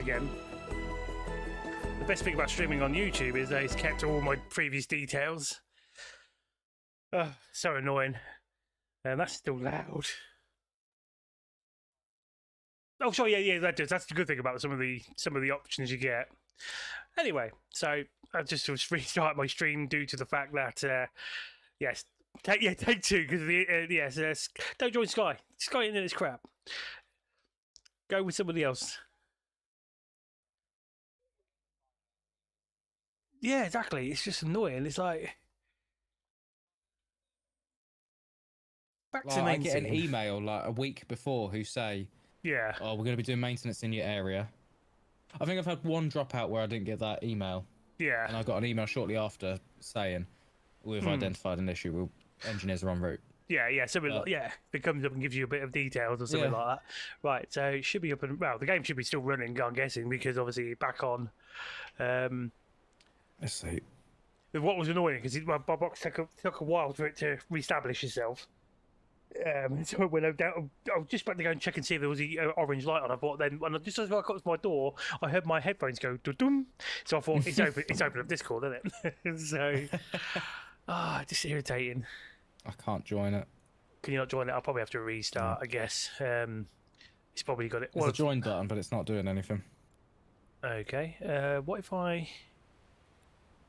again. The best thing about streaming on YouTube is that it's kept all my previous details. So annoying. And that's still loud. Oh, sure, yeah, that does. That's the good thing about some of the options you get. Anyway, so I just restart my stream due to the fact that yes, take two because don't join Sky. Sky internet is crap. Go with somebody else. Yeah, exactly. It's just annoying. It's like back to I get an email like a week before who say, yeah, oh, we're going to be doing maintenance in your area. I think I've had one dropout where I didn't get that email. Yeah. And I got an email shortly after saying, we've identified an issue. Engineers are en route. Yeah, something like, yeah. It comes up and gives you a bit of details or something like that. Right, so it should be up and, well, the game should be still running, I'm guessing, because obviously back on. Let's see. What was annoying, because my box took a while for it to reestablish itself. So when I was just about to go and check and see if there was the orange light on. I thought then, when just as I got to my door, I heard my headphones go dum. So I thought it's open. It's open up Discord, isn't it? So, just irritating. I can't join it. Can you not join it? I'll probably have to restart. I guess. It's probably got it. There's a join button, but it's not doing anything. Okay. What if I?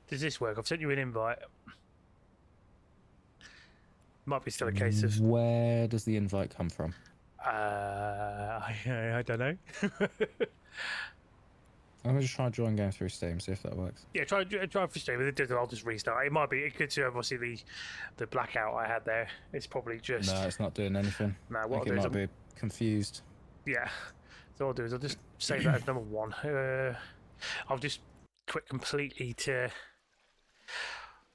Does this work? I've sent you an invite. Might be still a case of... Where does the invite come from? I don't know. I'm going to try join game through Steam, see if that works. Yeah, try for Steam. If it doesn't, I'll just restart. It might be... It could obviously the blackout I had there. It's probably just... No, it's not doing anything. No, what I'll do is... might be confused. Yeah. So what I'll do is I'll just save that as number one. I'll just quit completely to...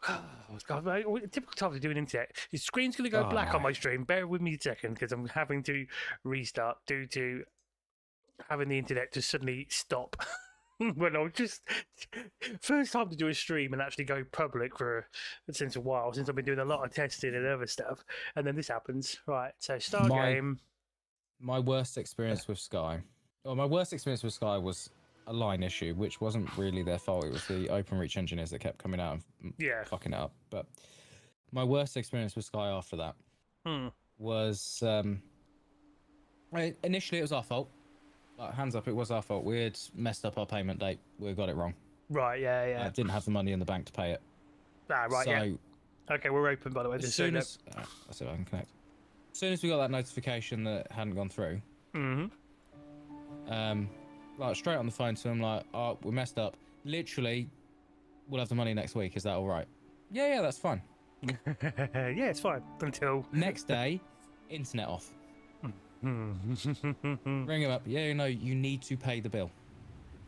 Oh, God, typical time to do an internet. Your screen's going to go black on my stream. Bear with me a second because I'm having to restart due to having the internet just suddenly stop. When I was just first time to do a stream and actually go public since a while, since I've been doing a lot of testing and other stuff, and then this happens. Right, so start game. My worst experience with Sky. Well, my worst experience with Sky was a line issue, which wasn't really their fault. It was the OpenReach engineers that kept coming out and fucking it up. But my worst experience with Sky after that was initially it was our fault. Like, hands up, it was our fault. We had messed up our payment date. We got it wrong. Right, yeah. I didn't have the money in the bank to pay it. Right, so, yeah. Okay, we're open, by the way. As soon as let's see if I can connect. As soon as we got that notification that it hadn't gone through, like straight on the phone to him, like, oh, we messed up. Literally, we'll have the money next week. Is that all right? Yeah, that's fine. Yeah, it's fine. Until next day, internet off. Ring him up. Yeah, no, you need to pay the bill.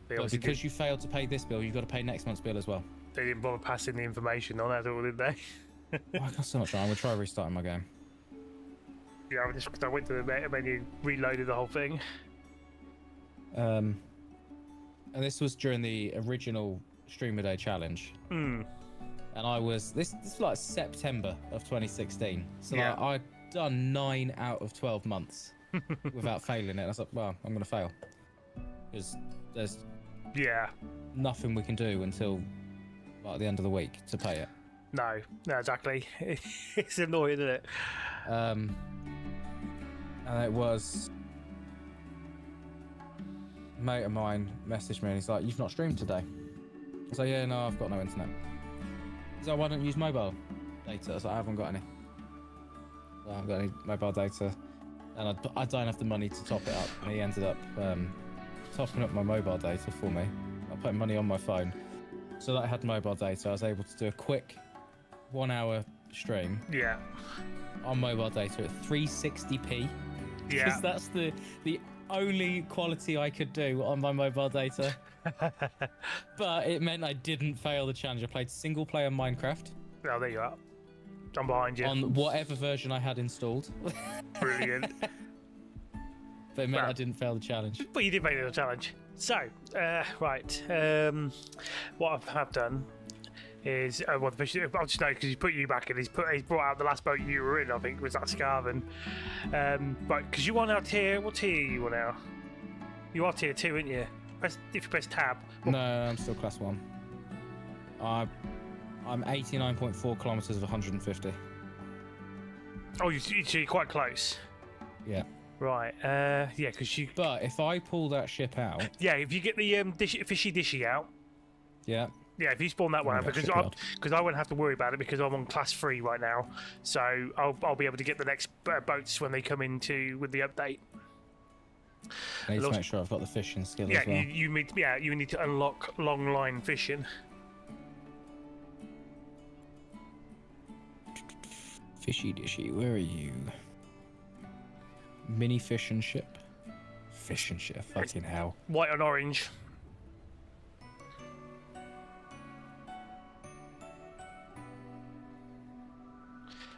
But because you failed to pay this bill, you've got to pay next month's bill as well. They didn't bother passing the information on at all, did they? I got so much time. I'm gonna try restarting my game. Yeah, I went to the menu, reloaded the whole thing. And this was during the original Stream a Day challenge. And I was this is like September of 2016. So like, I'd done 9 out of 12 months without failing it. I was like, well, I'm gonna fail because there's nothing we can do until like the end of the week to pay it. No, exactly. It's annoying, isn't it? And it was a mate of mine messaged me and he's like, you've not streamed today? I was like, yeah, no, I've got no internet. He's like, why don't you use mobile data? I was like, I haven't got any. I haven't got any mobile data. And I don't have the money to top it up. And he ended up topping up my mobile data for me. I put money on my phone. So that I had mobile data. I was able to do a quick 1 hour stream. Yeah. On mobile data at 360p. Yeah. Because that's the only quality I could do on my mobile data. But it meant I didn't fail the challenge. I played single player Minecraft. Oh, there you are. I'm behind you. On whatever version I had installed. Brilliant. But it meant I didn't fail the challenge. But you did fail the challenge. So, right. What I have done is, I'll just know because he's put you back in. He's brought out the last boat you were in. I think was that Scarven. Right, because you are now tier. What tier are you now? You are tier 2, aren't you? if you press tab. No, I'm still class 1. I'm 89.4 kilometers of 150. Oh, you're quite close. Yeah. Right. Yeah, because you. But if I pull that ship out. Yeah, if you get the fishy dishy out. Yeah. Yeah, if you spawn that one, because I won't have to worry about it because I'm on class 3 right now, so I'll be able to get the next boats when they come into with the update. I need to make sure I've got the fishing skill as well. you need to unlock long line fishing. Fishy dishy, where are you? Mini fishing ship. Fishing ship, fucking hell. White and orange.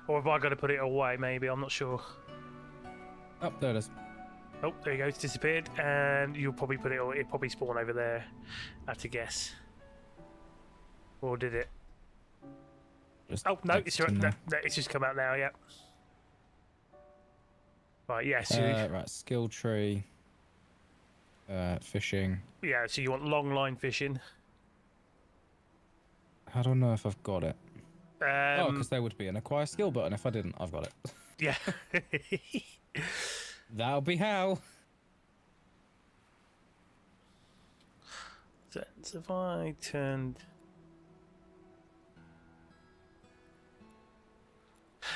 Or have I got to put it away? Maybe, I'm not sure. Oh, there it is. Oh, there you go. It's disappeared, and you'll probably put it. Or it probably spawn over there. I have to guess. Or did it? Oh no, it's just come out now. Yeah. Right. Yes. Right. Skill tree. Fishing. Yeah. So you want long line fishing. I don't know if I've got it. Oh, because there would be an acquire skill button. If I didn't, I've got it. Yeah. That'll be how. So if I turned.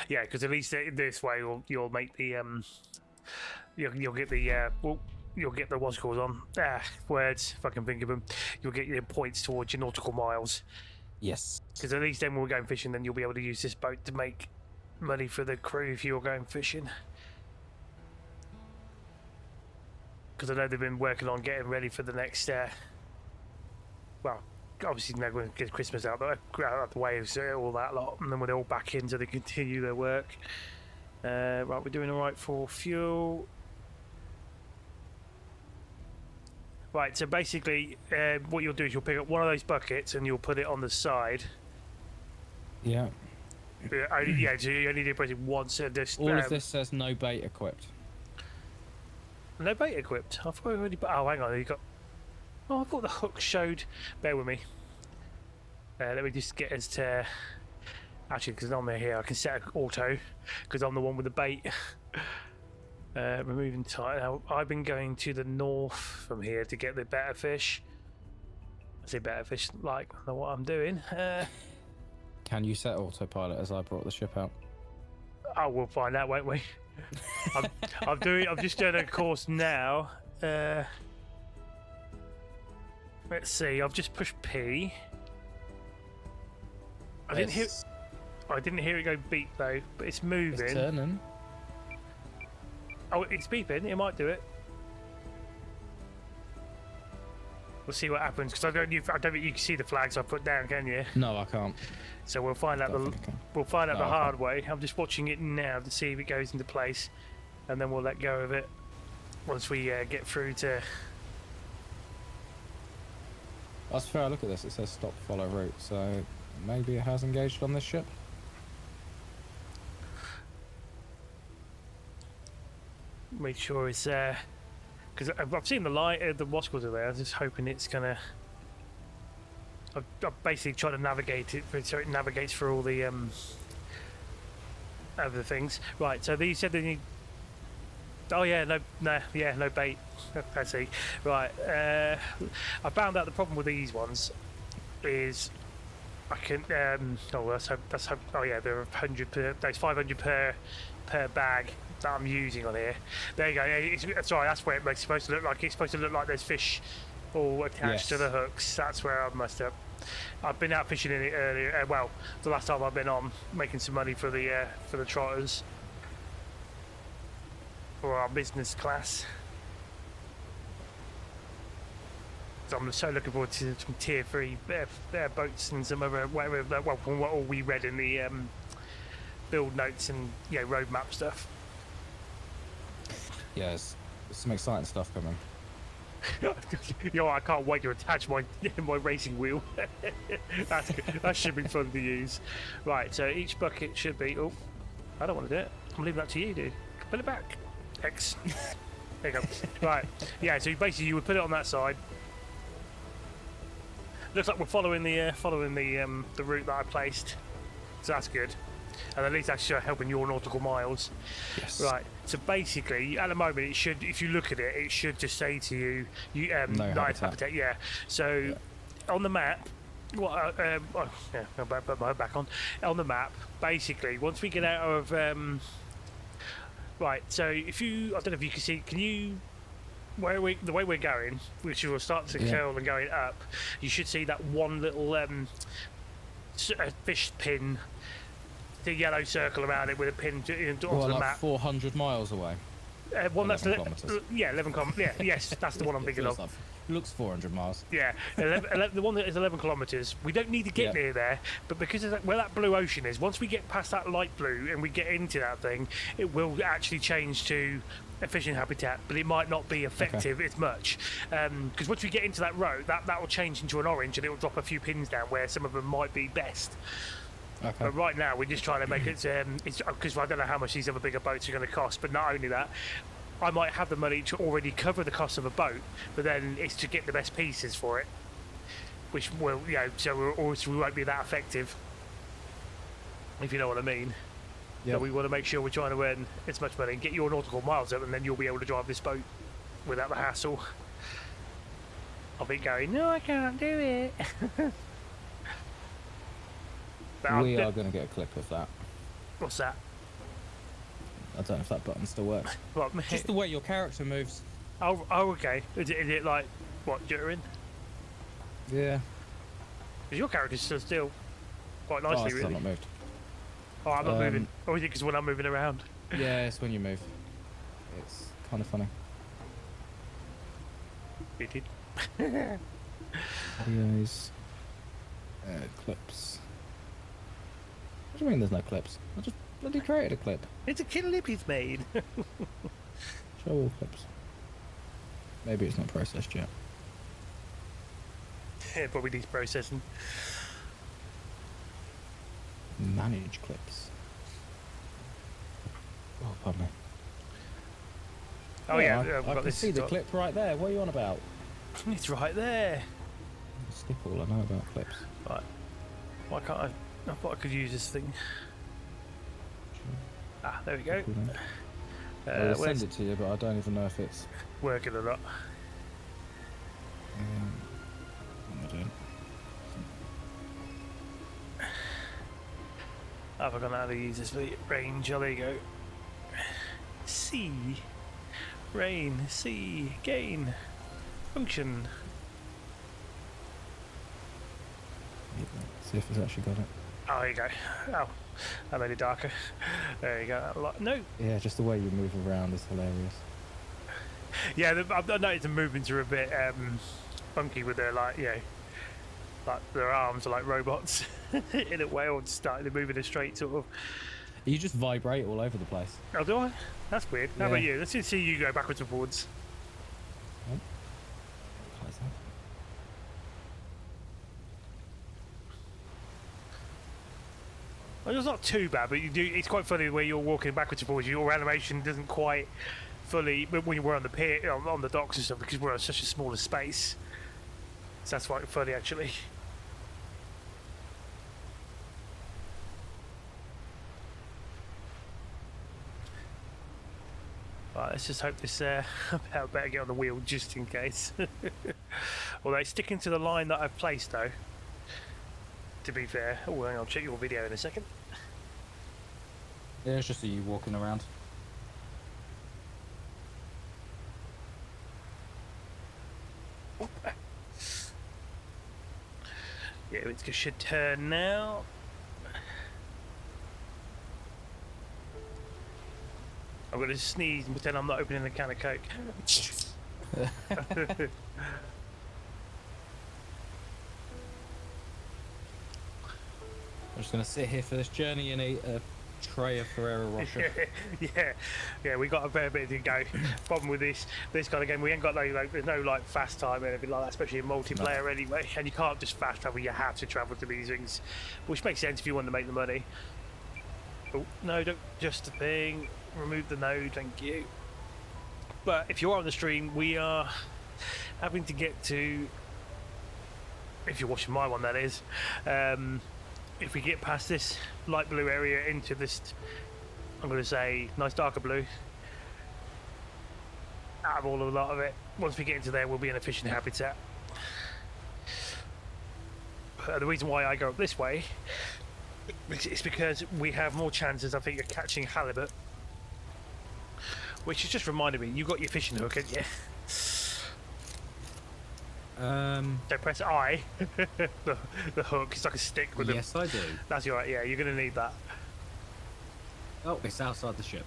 Yeah, because at least this way you'll make the you'll get the you'll get the what's called on words if I can think of them. You'll get your points towards your nautical miles. Yes. Because at least then when we're going fishing, then you'll be able to use this boat to make money for the crew if you're going fishing. Because I know they've been working on getting ready for the next. Well, obviously now we're going to get Christmas out the way, so all that lot, and then we're all back in so they continue their work. Right, we're doing all right for fuel. Right, so basically, what you'll do is you'll pick up one of those buckets and you'll put it on the side. Yeah. Yeah, so you only do press it once. All of this says no bait equipped. No bait equipped. I thought we already. Oh, hang on. You got. Oh, I thought the hook showed. Bear with me. Let me just get us to. Actually, because on there here, I can set auto because I'm the one with the bait. Removing tide. Now, I've been going to the north from here to get the better fish. I say better fish, like I know what I'm doing. Can you set autopilot as I brought the ship out? Oh, we'll find out, won't we? I'm just doing a course now. Let's see. I've just pushed P. I didn't hear it go beep though, but it's moving. It's turning. Oh, it's beeping. It might do it. We'll see what happens because I don't think you can see the flags I put down, can you? No, I can't. So we'll find out the hard way. I'm just watching it now to see if it goes into place, and then we'll let go of it once we get through to. That's fair. Look at this. It says stop follow route, so maybe it has engaged on this ship. Make sure it's because I've seen the light, the waskels are there. I'm just hoping it's gonna. I've basically tried to navigate it so it navigates through all the other things. Right. So these said they need. Oh yeah, no bait. I see. Right. I found out the problem with these ones is I can. That's hope. Oh yeah, there are 100 per. There's 500 per bag that I'm using on here. There you go. Sorry, that's where it's supposed to look like. It's supposed to look like there's fish all attached to the hooks. That's where I've messed up. I've been out fishing in it earlier. Well, the last time I've been on, making some money for the trotters for our business class. So I'm so looking forward to some tier 3 boats and some other whatever. Well, from what all we read in the build notes and roadmap stuff. Yeah, there's some exciting stuff coming. I can't wait to attach my racing wheel. That should be fun to use. Right, so each bucket should be. Oh, I don't want to do it. I'm leaving that to you, dude. Put it back. X. There you go. Right. Yeah. So basically, you would put it on that side, Looks like we're following the route that I placed, so that's good. And at least that's helping your nautical miles. Yes. Right. So basically, at the moment, it should, if you look at it, it should just say to you, No nice habitat. habitat. Yeah. So on the map, what? Oh, yeah, I'll put my back on. On the map, basically, once we get out of, right. So if you, I don't know if you can see, can you? The way we're going, which will start to curl and going up, you should see that one little fish pin, the yellow circle around it with a pin onto the like map. 400 miles away. One that's 11 kilometres. yeah, 11 yeah, yes, that's the one I'm thinking of. Like, looks 400 miles. Yeah, the one that is 11 kilometres. We don't need to get near there, but because of where that blue ocean is, once we get past that light blue and we get into that thing, it will actually change to efficient habitat, but it might not be effective as much. Because once we get into that road, that will change into an orange and it will drop a few pins down where some of them might be best. Okay. But right now, we're just trying to make it, it's because I don't know how much these other bigger boats are going to cost, but not only that, I might have the money to already cover the cost of a boat, but then it's to get the best pieces for it, which will, so we won't be that effective, if you know what I mean. Yeah. So we want to make sure we're trying to earn as much money and get your nautical miles up, and then you'll be able to drive this boat without the hassle. I'll be going, no, I can't do it. We are going to get a clip of that. What's that? I don't know if that button still works. What, Just the way your character moves. Oh, okay. Is it like, what, jittering? Yeah. Because your character's still quite Oh, nicely, it's really. not moved. Oh, I'm not moving. Or is it because when I'm moving around? Yeah, it's when you move. It's kind of funny. It did. Videos. Clips. What do you mean there's no clips? I just bloody created a clip. It's a clip he's made. Show all clips. Maybe it's not processed yet. Yeah, probably needs processing. Manage clips. Oh, pardon me. Oh yeah, I can see the clip right there. What are you on about? It's right there. Skip all I know about clips. Right. Why can't I? I thought I could use this thing. Ah, there we go. I'll Where's send it to you, but I don't even know if it's working or not? what am I doing? I've forgotten how to use this range. Oh, there you go. C. Rain. C. Gain. Function. See if it's actually got it. Oh, there you go. Oh, I made it darker. There you go. No. Yeah, just the way you move around is hilarious. Yeah, I've noticed the movements are a bit funky with their like their arms are like robots in a way, or starting to move in a straight sort of. You just vibrate all over the place. Oh, do I? That's weird. How Yeah. about you? Let's just see you go backwards and forwards. Oh. What is that? Well, it's not too bad, but you do. It's quite funny the way you're walking backwards and forwards. Your animation doesn't quite fully. But when we're on the pier, on the docks and stuff, because we're on such a smaller space, so that's quite funny actually. Right, let's just hope this. I better get on the wheel just in case. Although it's sticking to the line that I've placed, though. To be fair, oh, hang on, I'll check your video in a second. Yeah, it's just you walking around. Yeah, it should turn now. I'm going to sneeze and pretend I'm not opening a can of Coke. I'm just going to sit here for this journey and eat a tray of Ferrero Rocher. yeah, we got a fair bit to go. Problem with this kind of game, we ain't got there's no like fast time or anything like that, especially in multiplayer anyway. And you can't just fast travel; you have to travel to these things, which makes sense if you want to make the money. Oh no, don't just the thing. Remove the node, thank you. But if you're on the stream, we are having to get to if you're watching my one, that is. If we get past this light blue area into this, I'm going to say nice darker blue, out of all a lot of it, once we get into there, we'll be in a fishing habitat. The reason why I go up this way is because we have more chances, I think, of catching halibut. Which has just reminded me, you got your fishing hook, haven't you? Don't press I. the hook, it's like a stick with Yes, I do. That's right, yeah, you're going to need that. Oh, it's outside the ship.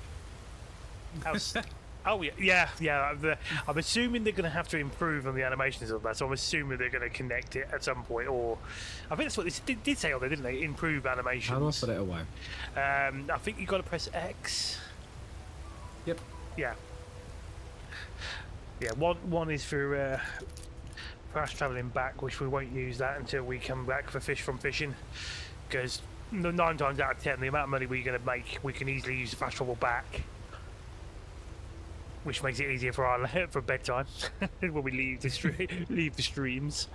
Oh, yeah. I'm assuming they're going to have to improve on the animations of that, so I'm assuming they're going to connect it at some point, or... I think that's what they did say on there, didn't they? Improve animations. How do I put it away? I think you've got to press X. Yep. Yeah. Yeah, one is for us travelling back, which we won't use that until we come back for fish from fishing, because 9 times out of 10, the amount of money we're going to make, we can easily use the fast travel back, which makes it easier for our for bedtime when we leave the streams.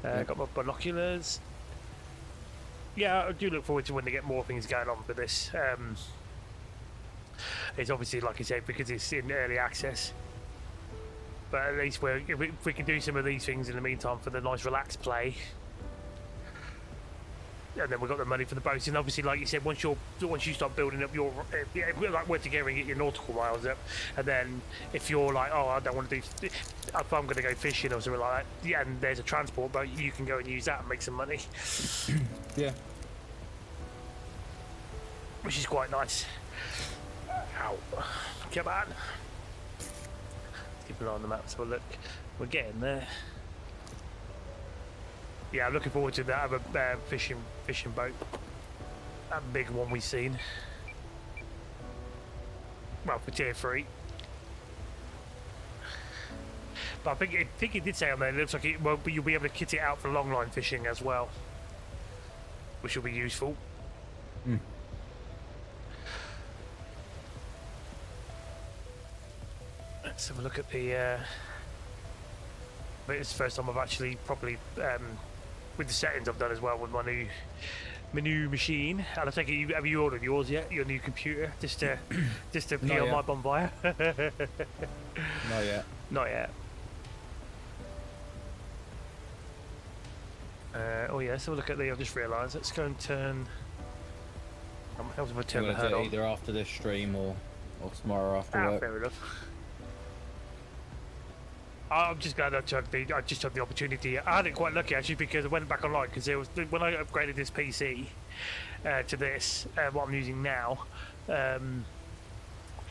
Got my binoculars. Yeah, I do look forward to when they get more things going on for this. It's obviously, like I said, because it's in early access. But at least if we can do some of these things in the meantime for the nice relaxed play, and then we've got the money for the boats. And obviously, like you said, once you start building up your like work together and get your nautical miles up, and then if you're like, oh, I don't want to do, if I'm going to go fishing or something like that, yeah, and there's a transport boat, you can go and use that and make some money. Yeah. Which is quite nice. Ow. Come on. Keep an eye on the map, so look, we're getting there. Yeah, I'm looking forward to that other fishing boat. That big one we've seen. Well, for tier 3. But I think it did say on there, it looks like you'll be able to kit it out for long line fishing as well, which will be useful. Mm. Let's have a look at the... I think it's the first time I've actually properly, with the settings I've done as well with my new machine. And I take it, have you ordered yours yet? Your new computer, just to be on my bonfire? Not yet. Not yet. Oh yeah, so we'll look at the. I've just realised. Let's go and turn. I'm helping if I turn the HUD on. Either after this stream or tomorrow after work. Fair enough. I'm just glad I just had the opportunity. I had it quite lucky actually, because I went back online, because it was when I upgraded this PC to this what I'm using now.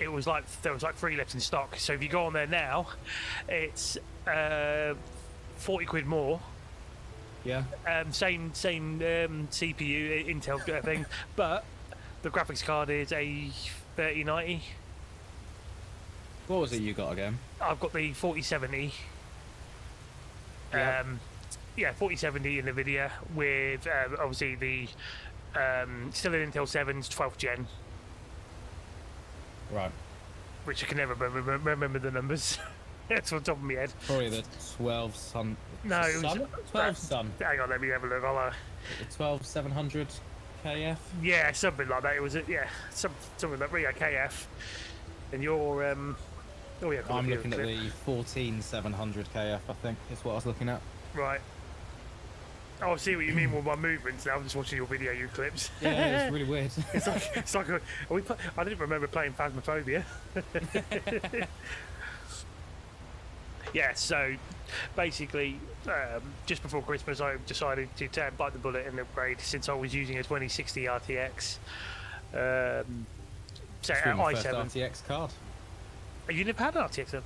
It was like there was like 3 left in stock. So if you go on there now, it's 40 quid more. Yeah. Same CPU Intel thing, but the graphics card is a 3090. What was it you got again? I've got the 4070. Yeah. Yeah, 4070 in NVIDIA with obviously the still an Intel 7's 12th gen. Right. Which I can never remember the numbers. That's on top of my head. Probably the 12 Sun. No, it was 12 Sun. Hang on, let me have a look. The 12 700 KF. Yeah, something like that. It was something like KF. And you're oh yeah. I'm looking at the 14 700 KF. I think is what I was looking at. Right. Oh, I see what you mean with my movements now. I'm just watching your video, you clips. Yeah, it's really weird. it's like I didn't remember playing Phasmophobia. Yeah, so basically, just before Christmas, I decided to bite the bullet and upgrade, since I was using a 2060 RTX. So i7. RTX card. You never had an RTX then?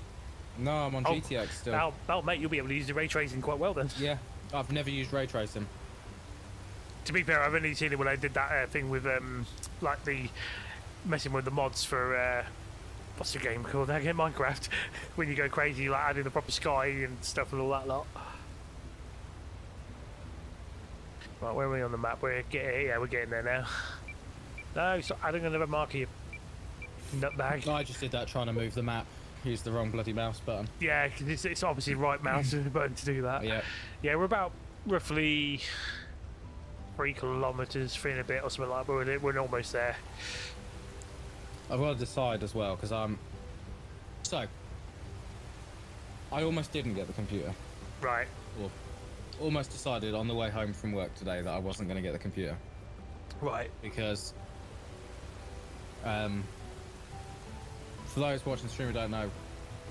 No, I'm on GTX still. Oh, mate, you'll be able to use the ray tracing quite well then. Yeah, I've never used ray tracing. To be fair, I've only seen it when I did that thing with like the messing with the mods for what's the game called again? Minecraft. When you go crazy, like adding the proper sky and stuff and all that lot. Right, where are we on the map? We're getting there now. No, stop adding another marker, you nutbag. I just did that trying to move the map. Used the wrong bloody mouse button. Yeah, it's obviously right mouse button to do that. Yeah. Yeah, we're about roughly 3 kilometers, 3 and a bit, or something like that. We're almost there. I've got to decide as well because So, I almost didn't get the computer. Right. Or almost decided on the way home from work today that I wasn't going to get the computer. Right. Because, for those watching the stream who don't know,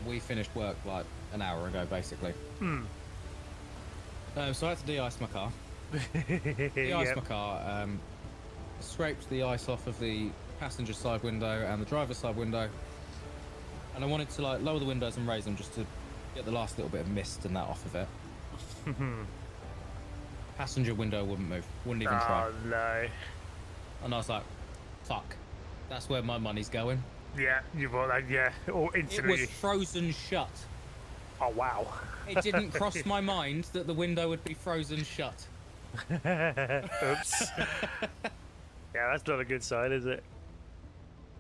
we finished work like an hour ago, basically. So I had to de-ice my car. De-ice my car, scraped the ice off of the passenger side window and the driver's side window, and I wanted to like lower the windows and raise them just to get the last little bit of mist and that off of it. Passenger window wouldn't move, wouldn't even try. Oh no. And I was like, fuck, that's where my money's going. Yeah, you bought that, yeah. Or It instantly. was frozen shut. Oh wow. It didn't cross my mind that the window would be frozen shut. Oops. Yeah, that's not a good sign, is it?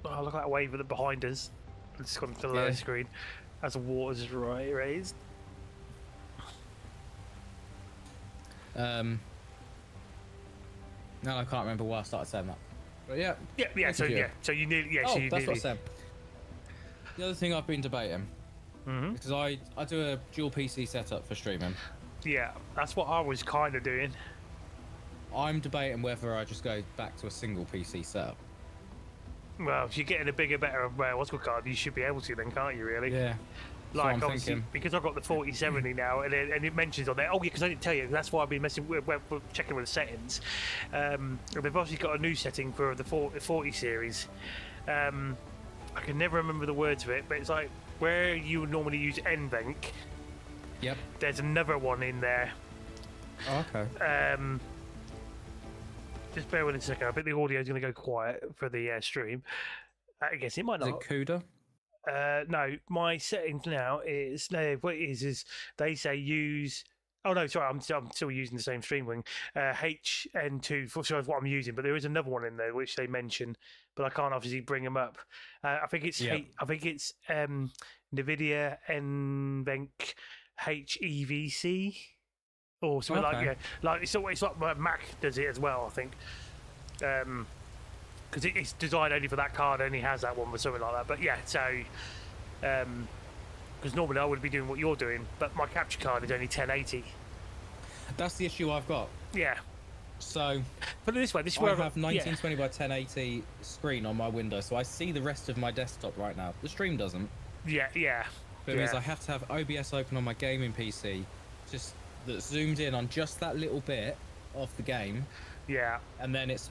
Oh, look at that wave behind us. It's gone to the lower screen as the water's raised. No, I can't remember why I started saying that. But yeah. Yeah. So computer. so you nearly, Oh, so you that's nearly. what I said. The other thing I've been debating, because I do a dual PC setup for streaming. Yeah, that's what I was kind of doing. I'm debating whether I just go back to a single PC setup. Well, if you're getting a bigger, better, what's it called, you should be able to then, can't you? Really? Yeah. Like I'm obviously, thinking. because I've got the 4070 now, and it mentions on there. Oh yeah, because I didn't tell you. That's why I've been messing with checking with the settings. They've obviously got a new setting for the 40 series. I can never remember the words of it, but it's like where you would normally use NVENC. Yep. There's another one in there. Oh, okay. Just bear with us a second. I think the audio is going to go quiet for the stream. I guess it might Is not. it CUDA? No, my settings now is no. What it is they say use. Oh no, sorry, I'm still using the same stream HN2 for sure of what I'm using, but there is another one in there which they mention, but I can't obviously bring them up. I think it's NVIDIA NVENC HEVC or something like it's like Mac does it as well, I think. Because it's designed only for that card, only has that one or something like that. But yeah, so because normally I would be doing what you're doing, but my capture card is only 1080. That's the issue I've got. Yeah. So put it this way: this is I where have 1920 by 1080 screen on my window, so I see the rest of my desktop right now. The stream doesn't. Yeah. But it means I have to have OBS open on my gaming PC, just that zoomed in on just that little bit of the game. Yeah. And then it's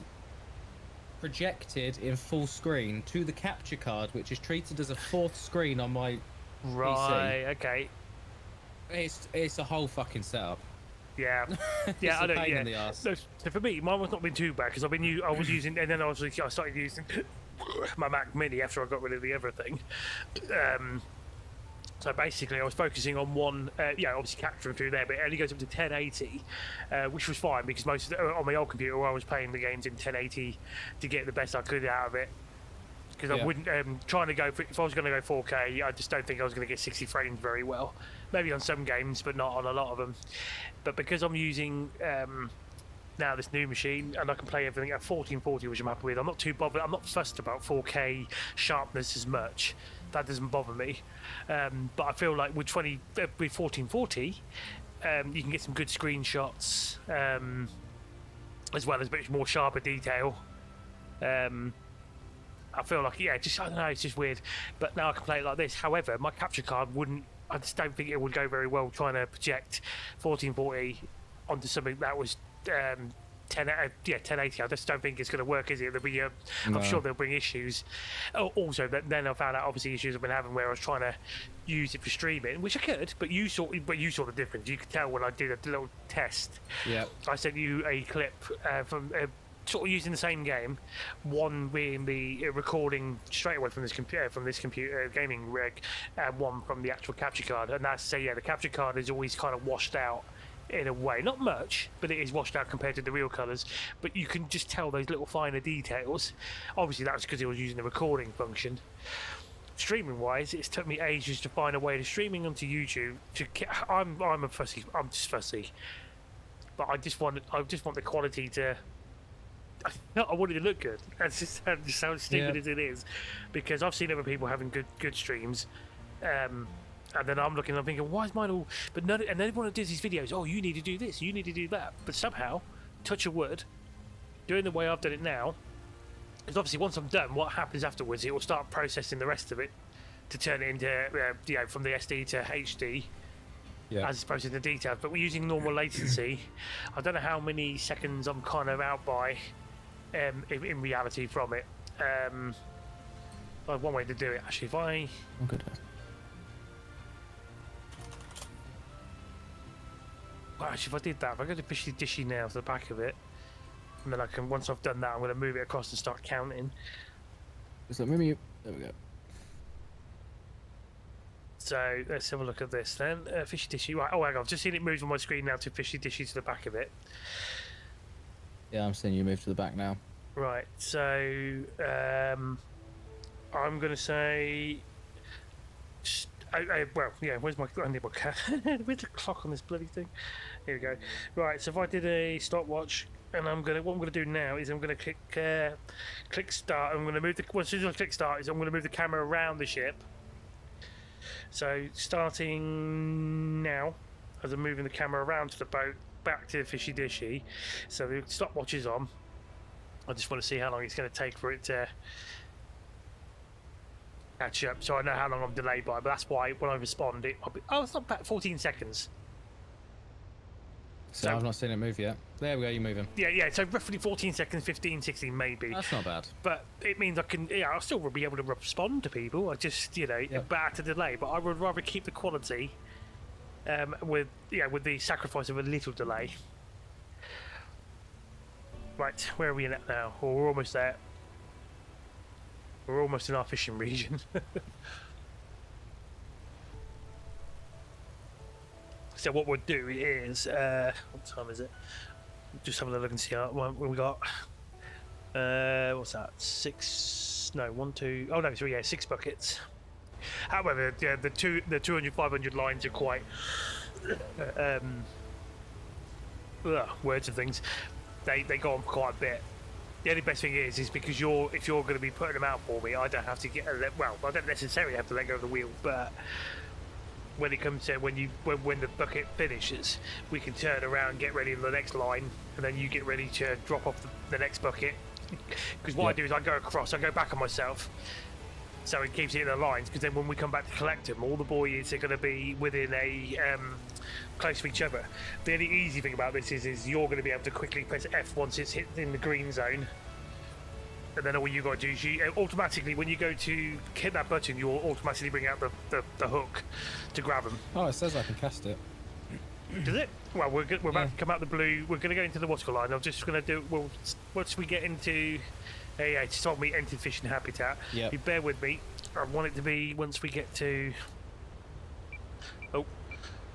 projected in full screen to the capture card, which is treated as a fourth screen on my right. PC. Okay. It's a whole fucking setup. Yeah. It's Yeah. I a know. pain Yeah. in the arse. So for me, mine was not been too bad because I was using, and then I started using my Mac Mini after I got rid of the other thing. So basically, I was focusing on one, obviously capturing through there, but it only goes up to 1080, which was fine because on my old computer, I was playing the games in 1080 to get the best I could out of it. Because I wouldn't trying to go for, if I was going to go 4K, I just don't think I was going to get 60 frames very well. Maybe on some games, but not on a lot of them. But because I'm using now this new machine and I can play everything at 1440, which I'm happy with, I'm not too bothered. I'm not fussed about 4K sharpness as much. That doesn't bother me. But I feel like with 1440, you can get some good screenshots, as well as much more sharper detail. I feel like, I don't know, it's just weird. But now I can play it like this. However, my capture card wouldn't, I just don't think it would go very well trying to project 1440 onto something that was 1080. I just don't think it's going to work, is it? There'll be, I'm sure they'll bring issues. Also, then I found out obviously issues I've been having where I was trying to use it for streaming, which I could, but you saw the difference. You could tell when I did a little test. Yeah. I sent you a clip from sort of using the same game, one being the recording straight away from this computer gaming rig, and one from the actual capture card. And that's the capture card is always kind of washed out in a way, not much, but it is washed out compared to the real colours. But you can just tell those little finer details. Obviously, that's because it was using the recording function. Streaming wise, it's took me ages to find a way to streaming onto YouTube. I'm just fussy. but I just want the quality to. I want it to look good. That's just sounds stupid as it is, because I've seen other people having good streams, and then I'm looking, I'm thinking, why is mine all? But none, and everyone who does these videos, oh, you need to do this, you need to do that, but somehow, touch a wood, doing the way I've done it now, because obviously once I'm done, what happens afterwards? It will start processing the rest of it to turn it into, from the SD to HD. Yeah. As opposed to the details, but we're using normal latency. I don't know how many seconds I'm kind of out by in reality from it. One way to do it, actually, if I... I'm good. Well, actually, if I did that, if I go to fishy dishy now to the back of it, and then I can, once I've done that, I'm going to move it across and start counting. Just let me... There we go. So let's have a look at this then. Fishy dishy. Right. Oh, hang on. I've just seen it move on my screen now to fishy dishy to the back of it. Yeah, I'm seeing you move to the back now. Right. So I'm going to say. Well, yeah. Where's my? I need my cat. Where's the clock on this bloody thing? Here we go. Right. So if I did a stopwatch, and what I'm gonna do now is I'm gonna click start. I'm gonna move the. Well, as soon as I click start, I'm gonna move the camera around the ship. So starting now, as I'm moving the camera around to the boat, back to the fishy dishy, so the stopwatch is on. I just want to see how long it's going to take for it to catch up, so I know how long I'm delayed by. But that's why when I respond, it's not about 14 seconds. So I've not seen it move yet. There we go, you're moving. Yeah, so roughly 14 seconds, 15, 16 maybe. That's not bad. But it means I can, I'll still be able to respond to people. I just, bad to delay. But I would rather keep the quality with the sacrifice of a little delay. Right, where are we at now? Well, we're almost there. We're almost in our fishing region. So what we'll do is, what time is it? Just have a look and see what we got. What's that? 6? No, 1, 2. Oh no, 3. Yeah, 6 buckets. However, the 200, 500 lines are quite words and things. They go on quite a bit. The only best thing is because if you're going to be putting them out for me, I don't have to I don't necessarily have to let go of the wheel, but when it comes to when the bucket finishes, we can turn around, get ready for the next line, and then you get ready to drop off the next bucket. Because what I do is I go across, I go back on myself, so it keeps it in the lines. Because then when we come back to collect them, all the buoys are going to be within a close to each other. The only easy thing about this is you're going to be able to quickly press F once it's hit in the green zone. And then all you got to do is automatically, when you go to hit that button, you'll automatically bring out the hook to grab them. Oh, it says I can cast it. Does it? Well, we're about to come out the blue. We're going to go into the water line. I'm just going to do. Well, once we get into, it's told me entered fishing habitat. Yeah. You bear with me. I want it to be once we get to. Oh,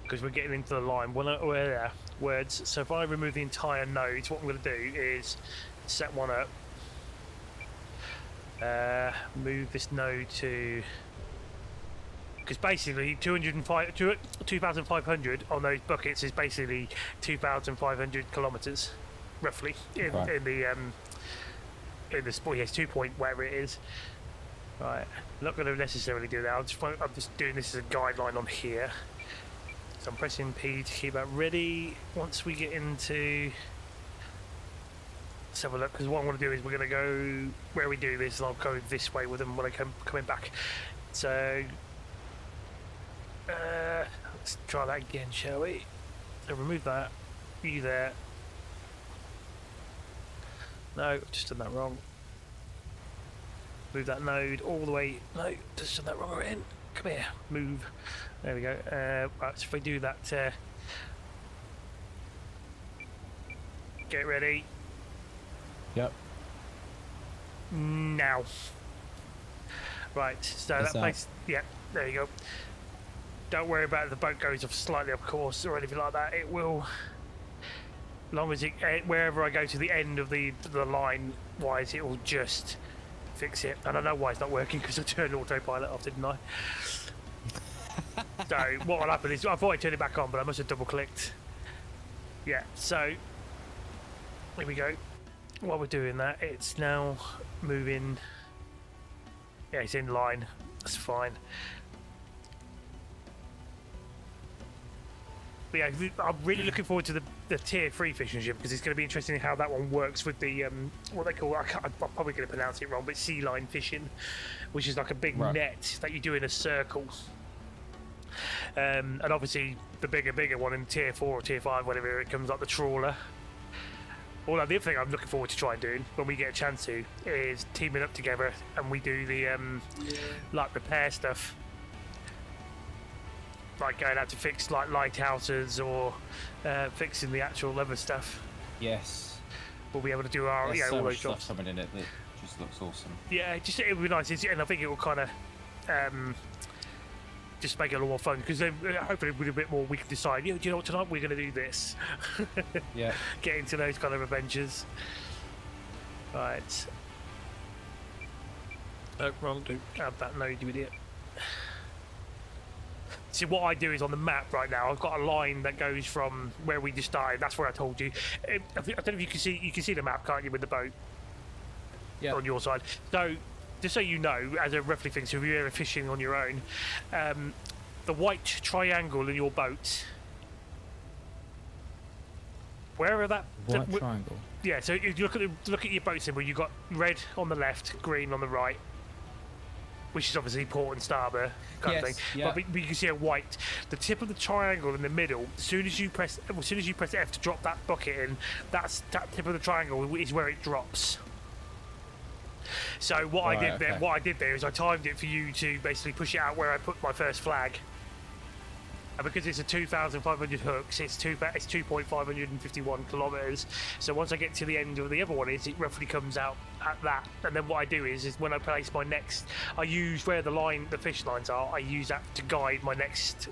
because we're getting into the line. We're there. Words. So if I remove the entire node, what I'm going to do is set one up. Move this node to, because basically 2,500 on those buckets is basically 2,500 kilometers, roughly in the sport. Yes, 2 point whatever it is. Right, I'm not going to necessarily do that. I'm just doing this as a guideline on here. So I'm pressing P to keep that ready. Once we get into. Let's have a look, because what I want to do is we're going to go where we do this, and I'll go this way with them when I coming back. So let's try that again, shall we? So remove that. You there? No, I've just done that wrong. Move that node all the way. No, just done that wrong again. Come here. Move. There we go. Right, so if we do that, get ready. Yep. Now. Right, so that place. Yeah, there you go. Don't worry about if the boat goes off slightly off course or anything like that. It will, as long as wherever I go to the end of the line wise, it will just fix it. And I know why it's not working, because I turned autopilot off, didn't I? So what will happen is I thought I turned it back on, but I must have double clicked. Yeah, so here we go. While we're doing that, it's now moving. Yeah, it's in line. That's fine. But yeah, I'm really looking forward to the tier 3 fishing ship because it's going to be interesting how that one works with the what they call. I'm probably going to pronounce it wrong, but sea line fishing, which is like a big net that you do in a circle. And obviously the bigger one in tier 4 or tier 5, whatever it comes, like the trawler. Well, the other thing I'm looking forward to try and doing when we get a chance to is teaming up together and we do the like repair stuff, like going out to fix like lighthouses or fixing the actual other stuff. Yes. We'll be able to do our There's so all much those jobs. stuff coming in it that just looks awesome. Yeah, it would be nice, and I think it will kind of just make it a lot more fun because then hopefully with a bit more we can decide. Do you know what, tonight we're going to do this. Yeah. Get into those kind of adventures. Right. Oh, wrong. Don't have that. No, you idiot. See, what I do is on the map right now, I've got a line that goes from where we just started. That's where I told you. I don't know if you can see. You can see the map, can't you, with the boat? Yeah. On your side. So, just so you know, as a roughly thing, so if you're ever fishing on your own, the white triangle in your boat, wherever that White triangle. Yeah, so if you look at your boat symbol, you've got red on the left, green on the right, which is obviously port and starboard kind of thing. Yeah. But you can see a white. The tip of the triangle in the middle. As soon as you press F to drop that bucket in, that tip of the triangle is where it drops. So what I did there is I timed it for you to basically push it out where I put my first flag. And because it's a 2,500 hooks, it's 2.551 kilometers. So once I get to the end of the other one, it roughly comes out at that. And then what I do is when I place my next, I use where the fish lines are. I use that to guide my next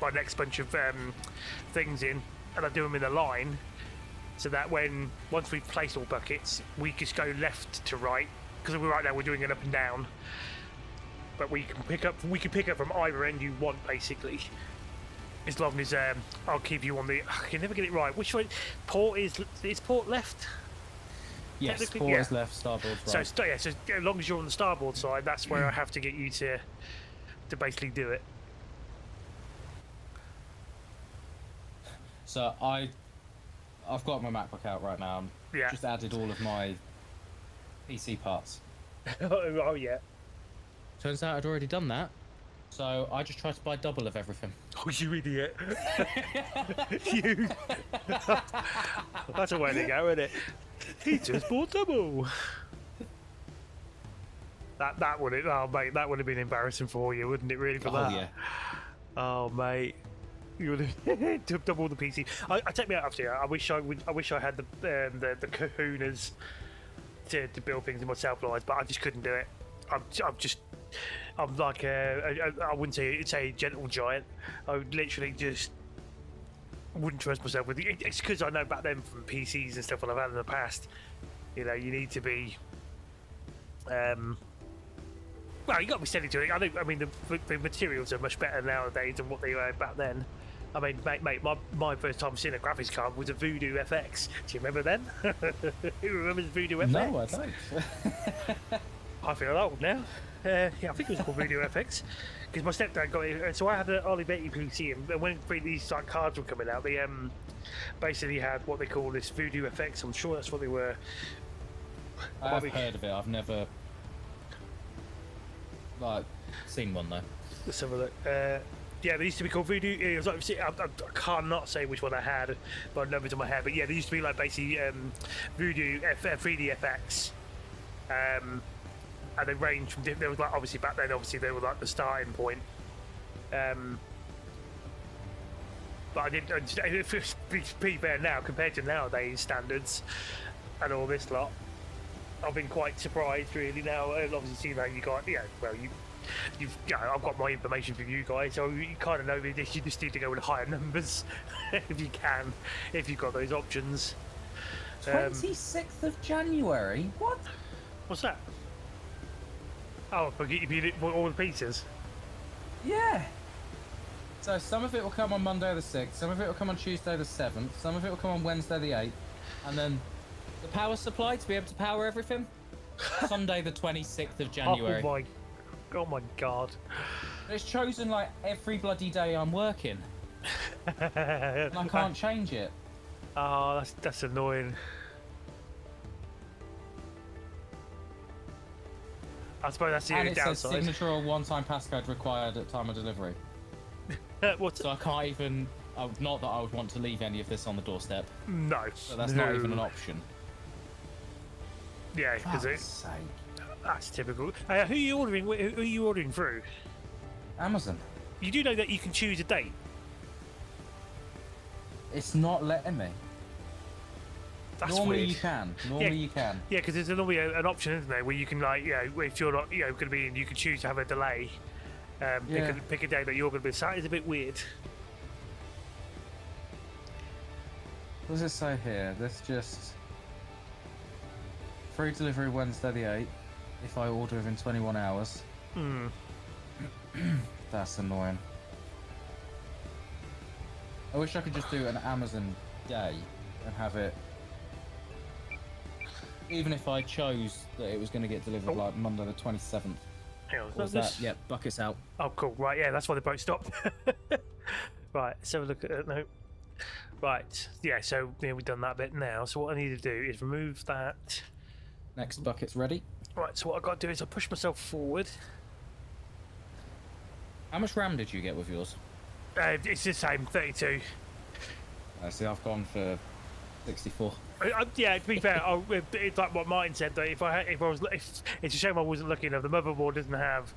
bunch of things in, and I do them in a line, so that once we've placed all buckets, we just go left to right. Because right now we're doing it up and down, but we can pick up from either end you want, basically. As long as I'll keep you on the. I can never get it right. Which way? Port is port left? Yes, port is left, starboard right. So as long as you're on the starboard side, that's where I have to get you to basically do it. So I've got my MacBook out right now. Yeah. Just added all of my PC parts. Oh yeah. Turns out I'd already done that. So I just tried to buy double of everything. Oh, you idiot! You. That's a way to go, isn't it? He just bought double. That would have been embarrassing for you, wouldn't it? Really, for that. Yeah. Oh mate, you would have double the PC. I take me out after you. I wish I had the kahunas to build things in myself, but I just couldn't do it. I'm like I wouldn't say it's a gentle giant. I would literally just wouldn't trust myself with it. It's because I know back then from PCs and stuff that I've had in the past, you need to be well, you got to be steady to it. I mean the materials are much better nowadays than what they were back then. I mean, mate, my first time seeing a graphics card was a Voodoo FX. Do you remember then? Who remembers Voodoo FX? No, I don't. I feel old now. Yeah, I think it was called Voodoo FX because my stepdad got it. So I had an Olivetti PC, and when these like cards were coming out, they basically had what they call this Voodoo FX. I'm sure that's what they were. I've heard of it. I've never seen one though. Let's have a look. Yeah, they used to be called Voodoo. It was like, I cannot say which one I had, but I know it's in my head. But yeah, they used to be like basically Voodoo 3D FX. And they range from there was like obviously back then they were like the starting point. But I didn't. If it's be fair now compared to nowadays standards and all this lot, I've been quite surprised really now. And obviously, you got I've got my information from you guys, so you kind of know this. You just need to go with higher numbers if you can, if you've got those options. 26th of January. What? What's that? Oh, you beat it all the pieces. Yeah. So some of it will come on Monday the 6th, some of it will come on Tuesday the 7th, some of it will come on Wednesday the 8th, and then the power supply to be able to power everything, Sunday the 26th of January. Oh my god. It's chosen like every bloody day I'm working. And I can't change it. Oh, that's annoying. I suppose that's the And only it says downside. signature or one-time passcode required at time of delivery. What's So I can't even. Not that I would want to leave any of this on the doorstep. No. So that's not even an option. Yeah, because Fuck's sake. that's typical. Who are you ordering? Who are you ordering through? Amazon. You do know that you can choose a date. It's not letting me. That's Normally weird. you can. Normally you can. Yeah, because there's normally an option, isn't there, where you can like, if you're not, going to be in, you can choose to have a delay. Pick a day that you're going to be. So it's a bit weird. What does it say here? This just free delivery Wednesday the 8th. If I order within 21 hours. That's annoying. I wish I could just do an Amazon day and have it. Even if I chose that it was going to get delivered like Monday the 27th. Hang on, What was that? Yep, buckets out. Oh, cool. Right, yeah, that's why the boat stopped. Right, let's have a look at it. No. Right, yeah, so we've done that bit now. So what I need to do is remove that. Next bucket's ready. Right, so what I've got to do is I push myself forward. How much RAM did you get with yours? It's the same, 32. See, I've gone for 64. Yeah, to be fair, it's like what Martin said. That if it's a shame I wasn't looking. The motherboard doesn't have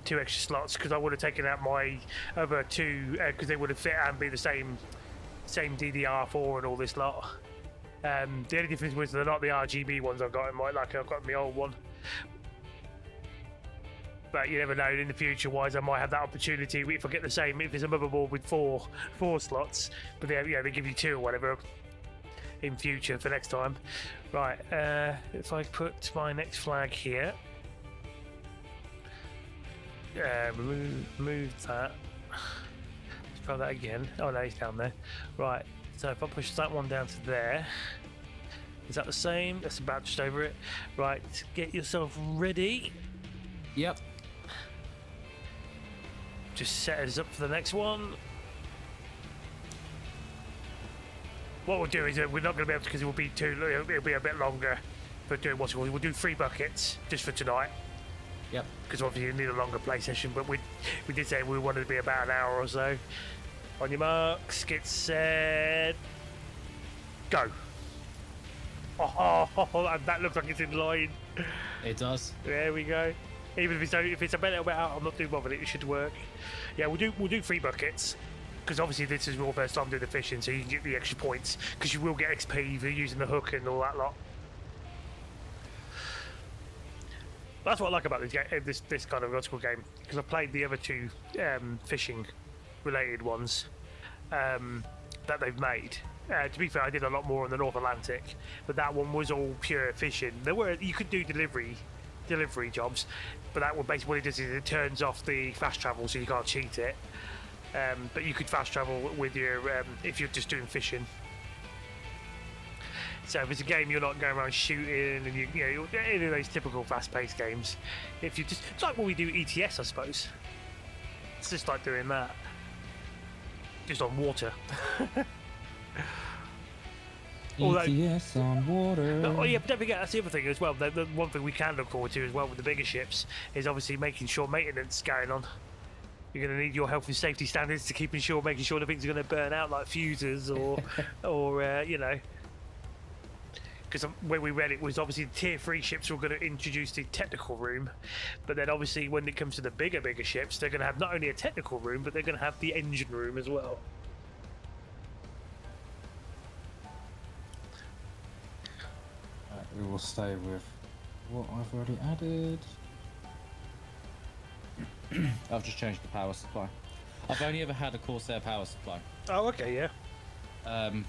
2 extra slots because I would have taken out my other 2 because they would have fit and be the same DDR4 and all this lot. The only difference was they're not the RGB ones I've got in my I've got my old one. But you never know in the future. Wise, I might have that opportunity if I get the same. If it's a motherboard with four slots, but they give you 2 or whatever in future for next time. Right, if I put my next flag here, remove that. Let's try that again. Oh no, it's down there. Right, so if I push that one down to there, is that the same? That's about just over it. Right, get yourself ready. Yep. Just set us up for the next one. What we'll do is we're not going to be able to, because it will be it'll be a bit longer for doing what's called. We'll do 3 buckets just for tonight. Yep. Because obviously you need a longer play session, but we did say we wanted to be about an hour or so. On your marks, get set, go. Oh, that looks like it's in line. It does. There we go. Even if it's a little bit out, I'm not too bothered. It should work. Yeah, we'll do 3 buckets. Because obviously this is your first time doing the fishing, so you can get the extra points. Because you will get XP for using the hook and all that lot. That's what I like about this kind of nautical game. Because I played the other 2 fishing related ones that they've made. To be fair, I did a lot more in the North Atlantic, but that one was all pure fishing. You could do delivery jobs, but that one basically what it does is it turns off the fast travel, so you can't cheat it. But you could fast travel with your if you're just doing fishing. So if it's a game you're not going around shooting and you know any of those typical fast-paced games, if you just it's like when we do ETS, I suppose. It's just like doing that, just on water. ETS on water. Oh yeah, but don't forget that's the other thing as well. The one thing we can look forward to as well with the bigger ships is obviously making sure maintenance is going on. You're going to need your health and safety standards to making sure the things are going to burn out like fuses or you know. Because when we read it was obviously tier 3 ships were going to introduce the technical room, but then obviously when it comes to the bigger ships, they're going to have not only a technical room, but they're going to have the engine room as well. We will stay with what I've already added. I've just changed the power supply. I've only ever had a Corsair power supply. Oh, okay, yeah. And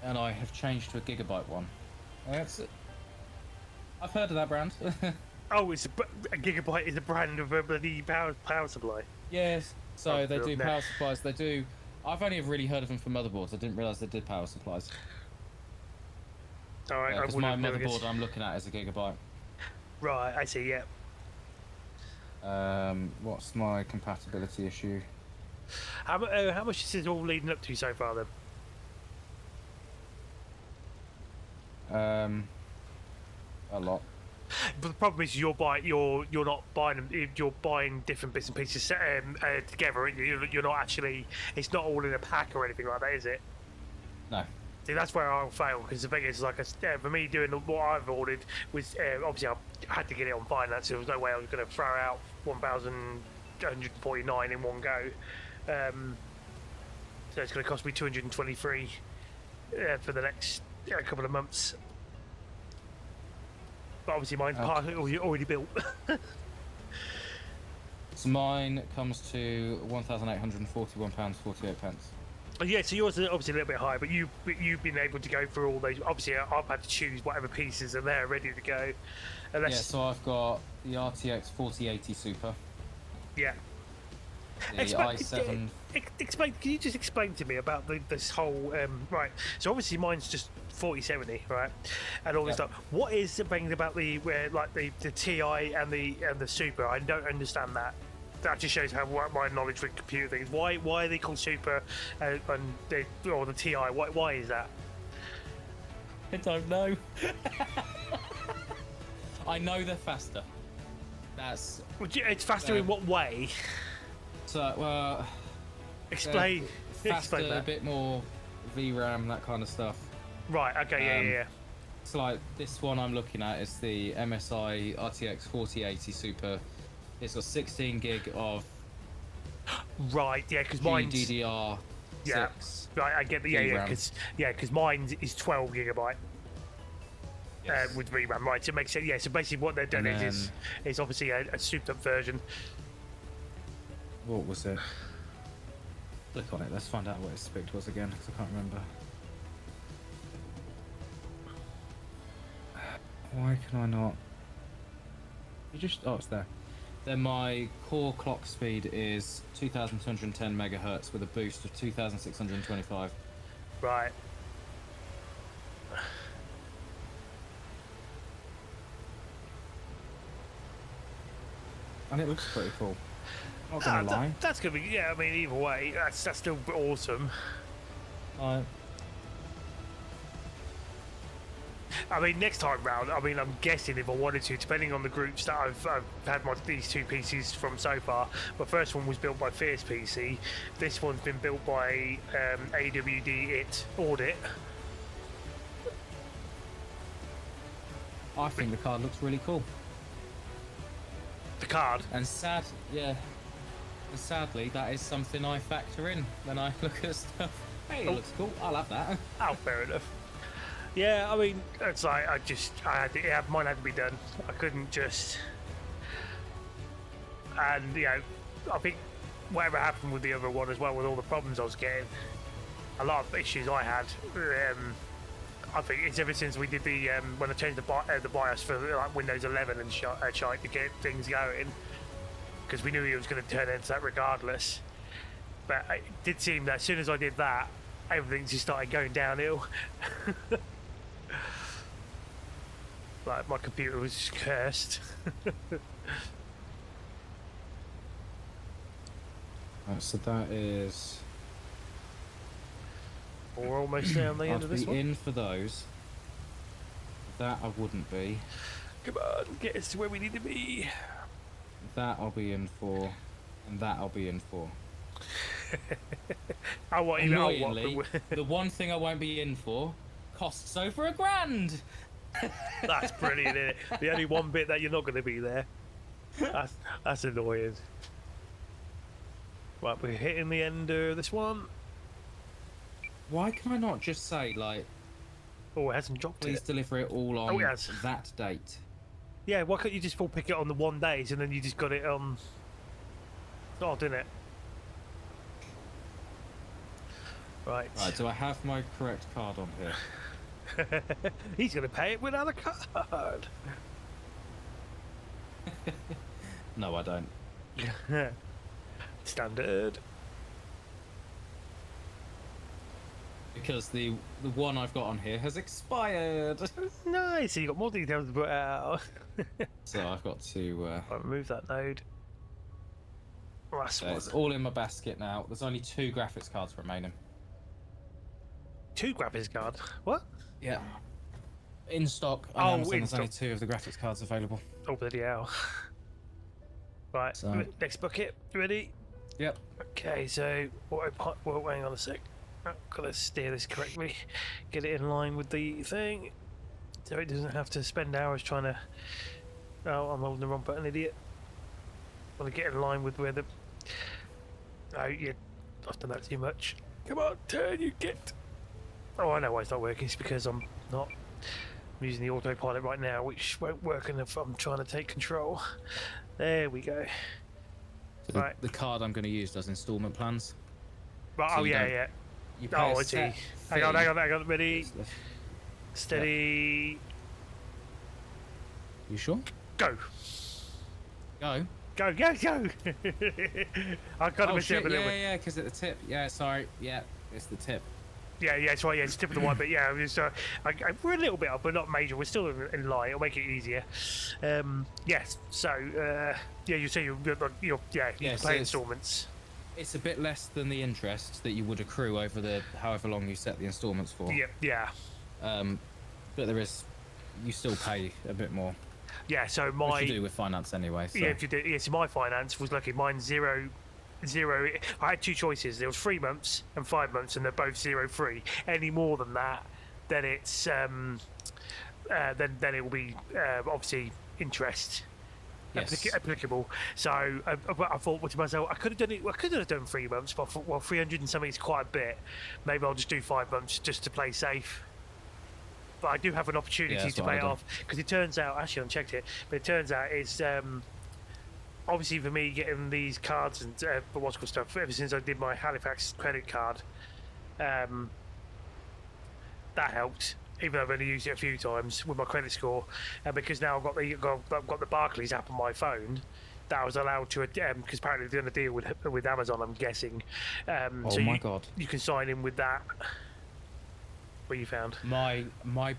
I have changed to a Gigabyte one. That's it. I've heard of that brand. Oh, a Gigabyte is a brand of a bloody power supply. Yes. So they do no. power supplies. They do. I've only really heard of them for motherboards. I didn't realise they did power supplies. All right, I Because wouldn't my have known, I guess. motherboard I'm looking at is a gigabyte. Right, I see. Yeah. What's my compatibility issue? How much is this all leading up to so far then? A lot. But the problem is you're not buying them. You're buying different bits and pieces together. Aren't you? You're not actually. It's not all in a pack or anything like that, is it? No. See, that's where I'll fail because the thing is, like, for me doing what I've ordered was obviously I had to get it on finance. So there was no way I was going to throw out 1,149 in one go. So it's going to cost me 223 for the next couple of months. But obviously mine's already built. So mine comes to £1,841.48. Yeah, so yours is obviously a little bit higher, but you've been able to go through all those. Obviously, I've had to choose whatever pieces are there ready to go. Unless, Yeah, so I've got the RTX 4080 Super. Yeah. The i7. Explain. Can you just explain to me about this whole right? So obviously mine's just 4070, right, and all this stuff. What is the thing about the TI and the Super? I don't understand that. That just shows how my knowledge with computer things. Why are they called Super or the TI? Why is that? I don't know. I know they're faster. That's. It's faster in what way? So, well. Explain. Faster, Explain that. a bit more VRAM, that kind of stuff. Right. Okay. Yeah. It's like this one I'm looking at is the MSI RTX 4080 Super. It's got 16 gig of. Right. Yeah. Because mine's GDDR6. Yeah. Right. I get the because mine is 12 gigabyte. Yes. With VRAM, right? So it makes sense. Yeah. So basically, what they've done is obviously a souped-up version. What was it? Click on it. Let's find out what its spec was again, because I can't remember. Why can I not? You just it's there. Then my core clock speed is 2,210 megahertz with a boost of 2,625. Right. And it looks pretty cool. Not gonna lie. That's gonna be I mean, either way, that's still awesome. I mean, next time round, I mean, I'm guessing if I wanted to, depending on the groups that I've had these two PCs from so far. My first one was built by Fierce PC. This one's been built by AWD Audit. I think the card looks really cool. The card? And sadly, that is something I factor in when I look at stuff. Hey, it looks cool. I'll have that. Oh, fair enough. Yeah, I mean, it's like mine had to be done. I couldn't just. And I think whatever happened with the other one as well, with all the problems I was getting, a lot of issues I had. I think it's ever since we did the when I changed the BIOS for like Windows 11 and shite to get things going, because we knew it was going to turn into that regardless. But it did seem that as soon as I did that, everything just started going downhill. Like my computer was just cursed. Right, so that is. We're almost down the end of this one. I'd be in for those. That I wouldn't be. Come on, get us to where we need to be. That I'll be in for, and that I'll be in for. Annoyingly, the one thing I won't be in for costs over £1,000. That's brilliant, isn't it? The only one bit that you're not going to be there. That's annoying. Right, we're hitting the end of this one. Why can I not just say, like... Oh, it hasn't dropped please deliver it all on that date? Yeah, why can't you just full pick it on the 1 days and then you just got it on... Oh, didn't it? Right. Right, do I have my correct card on here? He's going to pay it without a card. No, I don't. Standard. Because the one I've got on here has expired. Nice. So you got more details to put out. So I've got to. I'll remove that node. Last one. It's all in my basket now. There's only 2 graphics cards remaining. 2 graphics cards. What? Yeah. In stock. Oh, On Amazon, in there's only stock. 2 of the graphics cards available. Oh bloody hell. Right. So- Next bucket. Ready? Yep. Okay. So well, hang on a sec. I've got to steer this correctly. Get it in line with the thing, so it doesn't have to spend hours trying to. Oh, I'm holding the wrong button, idiot. Want to get in line with where the. Oh, yeah, I've done that too much. Come on, turn, you get. Oh, I know why it's not working. It's because I'm not. I'm using the autopilot right now, which won't work if I'm trying to take control. There we go. So Right. the card I'm going to use does installment plans. Right. So Oh you yeah, don't- yeah. You pay Oh, a I see. set Hang on, fee. hang on, hang on. Ready, steady, You sure? go. Go. Go, go, go! I kind of Oh missed it shit! up a little Yeah, bit. yeah. Because at the tip. Yeah. Sorry. Yeah. It's the tip. Yeah, it's right. Yeah, it's tip of the white, but yeah, it's, we're a little bit up, but not major. We're still in line. It'll make it easier. Yes. So, yeah, you say you Yeah, can so pay it's- installments. It's a bit less than the interest that you would accrue over the however long you set the installments for. Yeah, yeah, But there is, you still pay a bit more. yeah. So Which my you do with finance anyway. So. yeah, if you do, yeah. So my finance was lucky. Mine zero. I had 2 choices. There was 3 months and 5 months, and they're both 0 free. Any more than that, then it's then it will be obviously interest. Yes. Applicable. So I thought to myself, I could have done it. I could have done 3 months, but I thought, well, 300 and something is quite a bit. Maybe I'll just do 5 months just to play safe. But I do have an opportunity Yeah, that's to what pay I've it done. off because it turns out, actually, I haven't checked it, but it turns out it's obviously for me getting these cards and what's called stuff ever since I did my Halifax credit card. That helped. Even though I've only used it a few times with my credit score, and because now I've got the Barclays app on my phone, that I was allowed to because apparently they're going to deal with Amazon. I'm guessing. Oh so my god. You can sign in with that. What you found? My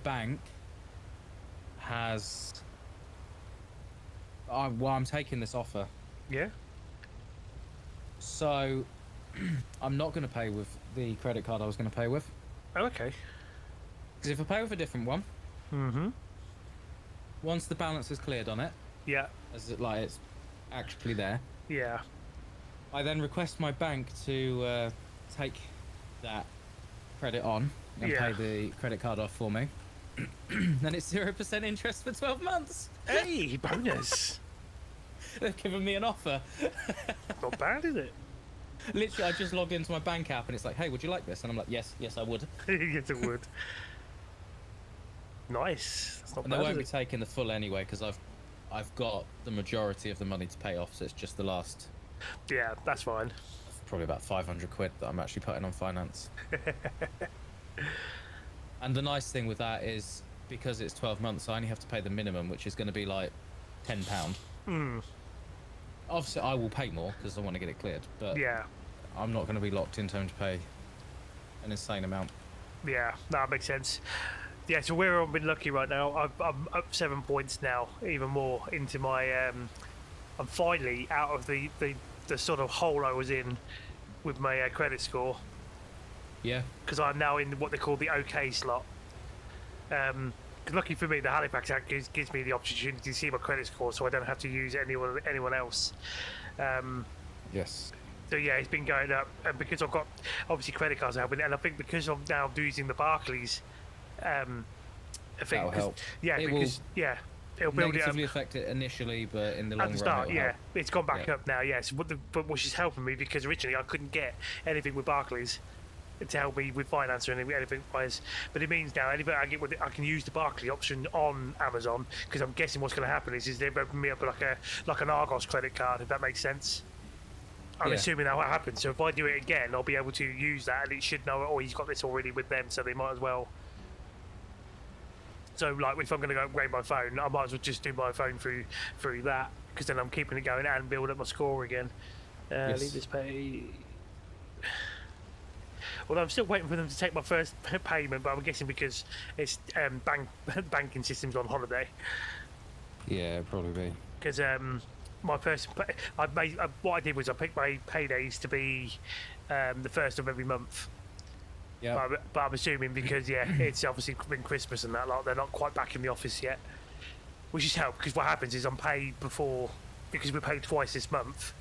bank has. Well, I'm taking this offer, Yeah. so I'm not going to pay with the credit card I was going to pay with. Oh, okay. Because if I pay with a different one, Mm-hmm. once the balance is cleared on it, Yeah. as it like it's actually there, Yeah. I then request my bank to take that credit on and Yeah. pay the credit card off for me. Then it's 0% interest for 12 months. Hey, bonus. They've given me an offer. Not bad, is it? Literally, I just logged into my bank app and it's like, hey, would you like this? And I'm like, yes, I would. Yes, it would. Nice. That's not And they bad, won't be is it? taking the full anyway because I've got the majority of the money to pay off, so it's just the last Yeah, that's fine. probably about 500 quid that I'm actually putting on finance. And the nice thing with that is because it's 12 months, I only have to pay the minimum, which is going to be like £10. Hmm. Obviously, I will pay more because I want to get it cleared, but Yeah. I'm not going to be locked into having to pay an insane amount. Yeah, that makes sense. Yeah, so we're been lucky right now. I'm up 7 points now, even more into my. I'm finally out of the sort of hole I was in with my credit score Yeah, because I'm now in what they call the OK slot. 'Cause lucky for me, the Halifax Act gives me the opportunity to see my credit score, so I don't have to use anyone else. yes. So yeah, it's been going up, and because I've got obviously credit cards helping, and I think because I'm now using the Barclays, I think That'll help. Yeah, It because it'll build it up Negatively affect it initially, but in the at long the run, start. it'll Yeah, help. it's gone back Yeah. up now. Yes, but which is helping me because originally I couldn't get anything with Barclays to help me with finance or anything wise. But it means now anything I get with it, I can use the Barclays option on Amazon because I'm guessing what's going to happen is they've opened me up like an Argos credit card, if that makes sense. I'm Yeah. assuming that will happen. So if I do it again, I'll be able to use that, and it should know. Oh, he's got this already with them, so they might as well. So like, if I'm going to go upgrade my phone, I might as well just do my phone through that because then I'm keeping it going and build up my score again. Yes. Leave this pay. Well, I'm still waiting for them to take my first payment, but I'm guessing because it's banking system's on holiday. Yeah, probably be. Because my first, what I did was I picked my paydays to be the first of every month. Yeah. But I'm assuming because it's obviously been Christmas and that, like they're not quite back in the office yet, which is helpful because what happens is I'm paid before because we're paid twice this month.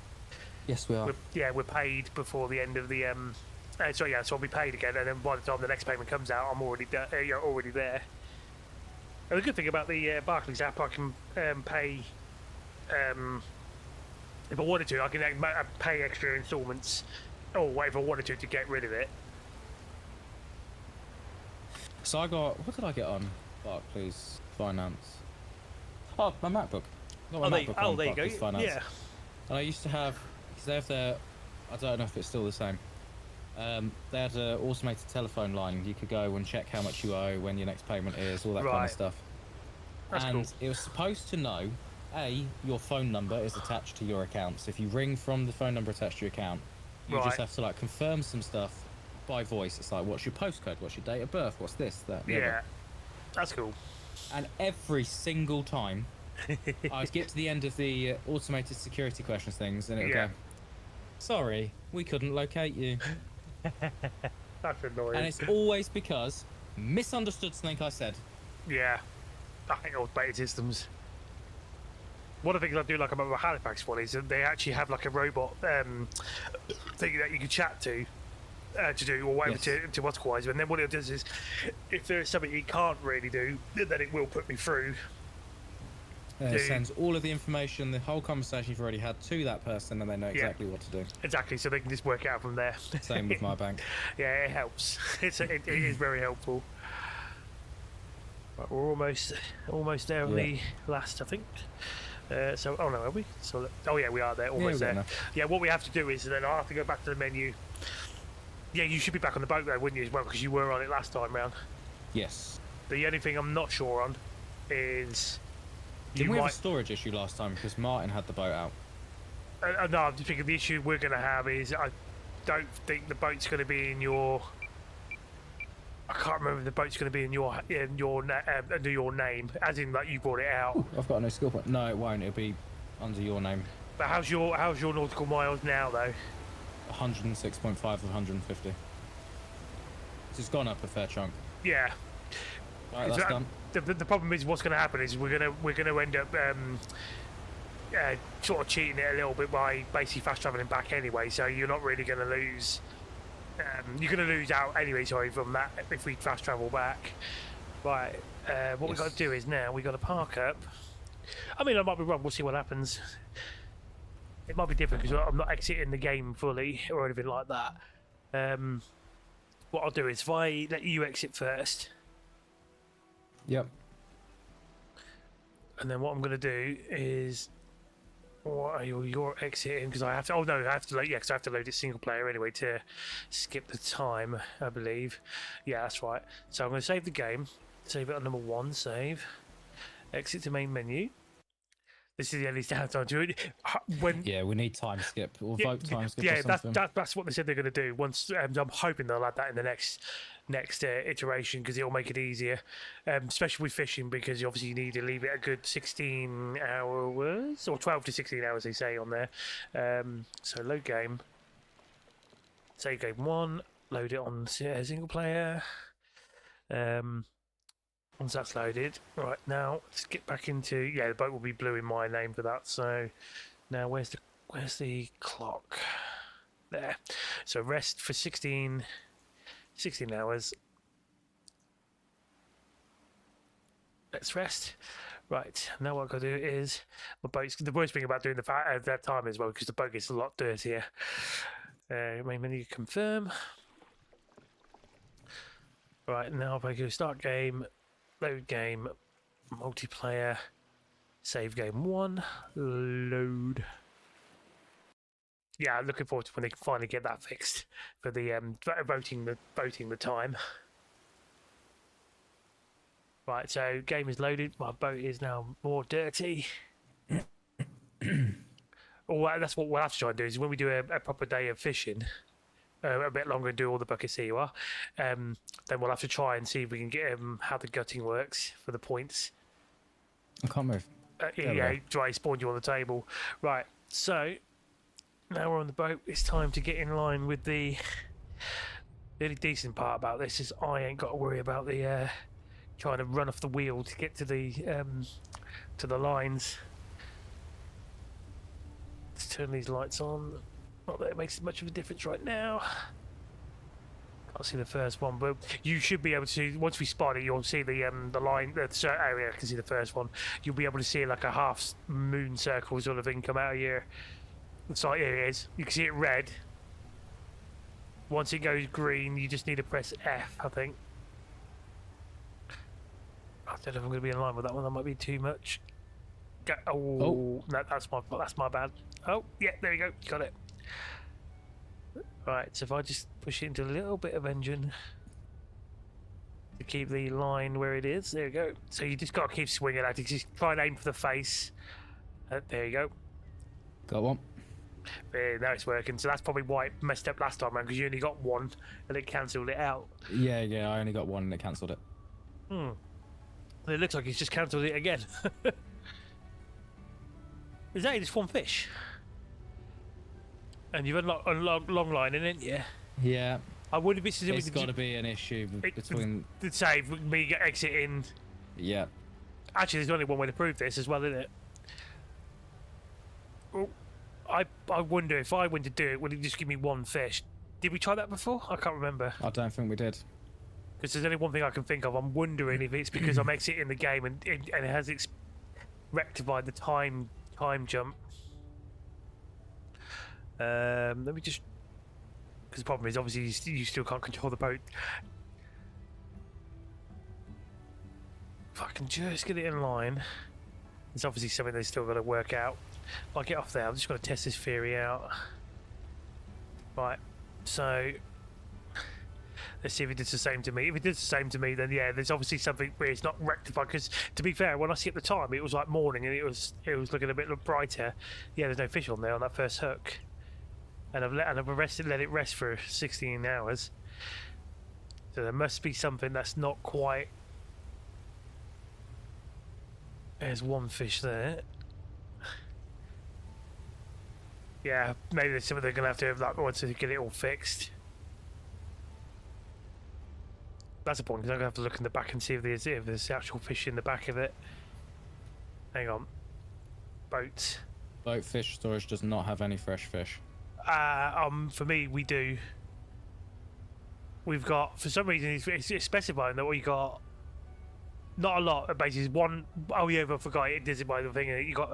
Yes, we are. We're paid before the end of the so I'll be paid again, and then by the time the next payment comes out, I'm already already there. And the good thing about the Barclays app, I can pay. If I wanted to, I can pay extra instalments or whatever I wanted to get rid of it. So I got, what did I get on Barclays Finance? Oh, my MacBook. Got my MacBook on there you go. Barclays Finance. Yeah. And I used to have, because they have their, I don't know if it's still the same. They had an automated telephone line. You could go and check how much you owe, when your next payment is, all that kind of stuff. That's and cool. it was supposed to know, A, your phone number is attached to your account. So if you ring from the phone number attached to your account, you just have to like confirm some stuff by voice. It's like, what's your postcode? What's your date of birth? What's this, that, the other. That's cool. And every single time, I'd get to the end of the automated security questions things, and it would go, sorry, we couldn't locate you. That's annoying. And it's always because misunderstood something I said. Yeah, I hate automated systems. One of the things I do like about the Halifax one is that they actually have like a robot thing that you can chat to do or whatever to what's wise. And then what it does is, if there's something it can't really do, then it will put me through. It sends all of the information, the whole conversation you've already had to that person, and they know exactly what to do. Exactly, so they can just work it out from there. Same with my bank. Yeah, it helps. It is very helpful. Right, we're almost there on the last, I think. So, oh no, are we? So, oh yeah, we are there, almost there. Yeah, what we have to do is then I'll have to go back to the menu. Yeah, you should be back on the boat though, wouldn't you, as well, because you were on it last time round. Yes. The only thing I'm not sure on is... Didn't we have a storage issue last time because Martin had the boat out? No, I'm just thinking the issue we're going to have is I don't think the boat's going to be in your... I can't remember if the boat's going to be in your under your name, as in like you brought it out. Ooh, I've got no skill point. No, it won't. It'll be under your name. But how's your nautical miles now though? 106.5 of 150. So it's gone up a fair chunk. Yeah. Right, that's done. The problem is what's going to happen is we're going to end up sort of cheating it a little bit by basically fast traveling back anyway. So you're not really going to lose. You're going to lose out anyway. Sorry, from that if we fast travel back. Right. What we've got to do is now we've got to park up. I mean, I might be wrong. We'll see what happens. It might be different because I'm not exiting the game fully or anything like that. What I'll do is if I let you exit first. Yep. And then what I'm going to do is, you're exiting because I have to. Oh no, I have to load. Yeah, because I have to load it single player anyway to skip the time, I believe. Yeah, that's right. So I'm going to save the game. Save it on number 1. Save. Exit to main menu. This is the only downtime to it. Yeah, we need time skip or vote time skip. Yeah, or something. that's what they said they're going to do. Once I'm hoping they'll add that in the next iteration because it'll make it easier, especially with fishing because obviously you need to leave it a good 16 hours or 12 to 16 hours they say on there. So load game. Save game 1. Load it on single player. Once that's loaded, right now let's get back into the boat will be blue in my name for that. So now where's the clock? There. So rest for 16 hours. Let's rest. Right now what I've got to do is my boat's the worst thing about doing that time as well because the boat gets a lot dirtier. Main menu confirm. Right now if I go start game. Load game, multiplayer, save game 1, load. Yeah, looking forward to when they can finally get that fixed for the voting the time. Right, so game is loaded. My boat is now more dirty. Well, that's what we'll have to try and do is when we do a proper day of fishing, a bit longer and do all the buckets. Here you are. Then we'll have to try and see if we can get how the gutting works for the points. I can't move. Yeah, dry spawned you on the table. Right, so now we're on the boat. It's time to get in line with the really decent part about this is I ain't got to worry about the trying to run off the wheel to get to the lines. Let's turn these lights on. Not that it makes much of a difference right now. Can't see the first one, but you should be able to. Once we spot it, you'll see the line, the area. I can see the first one. You'll be able to see like a half moon circle sort of thing come out of here. So here it is. You can see it red. Once it goes green, you just need to press F, I think. I don't know if I'm going to be in line with that one. That might be too much. Oh. No, that's my bad. Oh, yeah, there you go. Got it. Right, so if I just push it into a little bit of engine to keep the line where it is, there you go. So you just got to keep swinging at it. Just try and aim for the face. There you go. Got one. Now it's working. So that's probably why it messed up last time, man, because you only got one and it cancelled it out. Yeah, I only got one and it cancelled it. It looks like he's just cancelled it again. Is that just one fish? And you've unlocked long line, isn't it? Yeah. I wonder if it's got to be an issue between. Say me exiting. Yeah. Actually, there's only one way to prove this as well, isn't it? Well, I wonder if I went to do it, would it just give me one fish? Did we try that before? I can't remember. I don't think we did. Because there's only one thing I can think of. I'm wondering if it's because I'm exiting the game and it has rectified the time jump. Let me just, because the problem is obviously you still can't control the boat. If I can just get it in line, it's obviously something they've still got to work out. If I get off there, I'm just going to test this theory out. Right, so let's see if it does the same to me. If it does the same to me, then yeah, there's obviously something where it's not rectified. Because to be fair, when I see at the time, it was like morning and it was looking a bit brighter. Yeah, there's no fish on there on that first hook. And I've let it rest for 16 hours. So there must be something that's not quite. There's one fish there. Yeah, maybe there's something they're gonna have to have that once to get it all fixed. That's the point, because I'm gonna have to look in the back and see if there's actual fish in the back of it. Hang on. Boat. Boat fish storage does not have any fresh fish. For me, we do. We've got, for some reason, it's specifying that we got not a lot. Basically, one. Oh yeah, I forgot. It does it by the thing. You got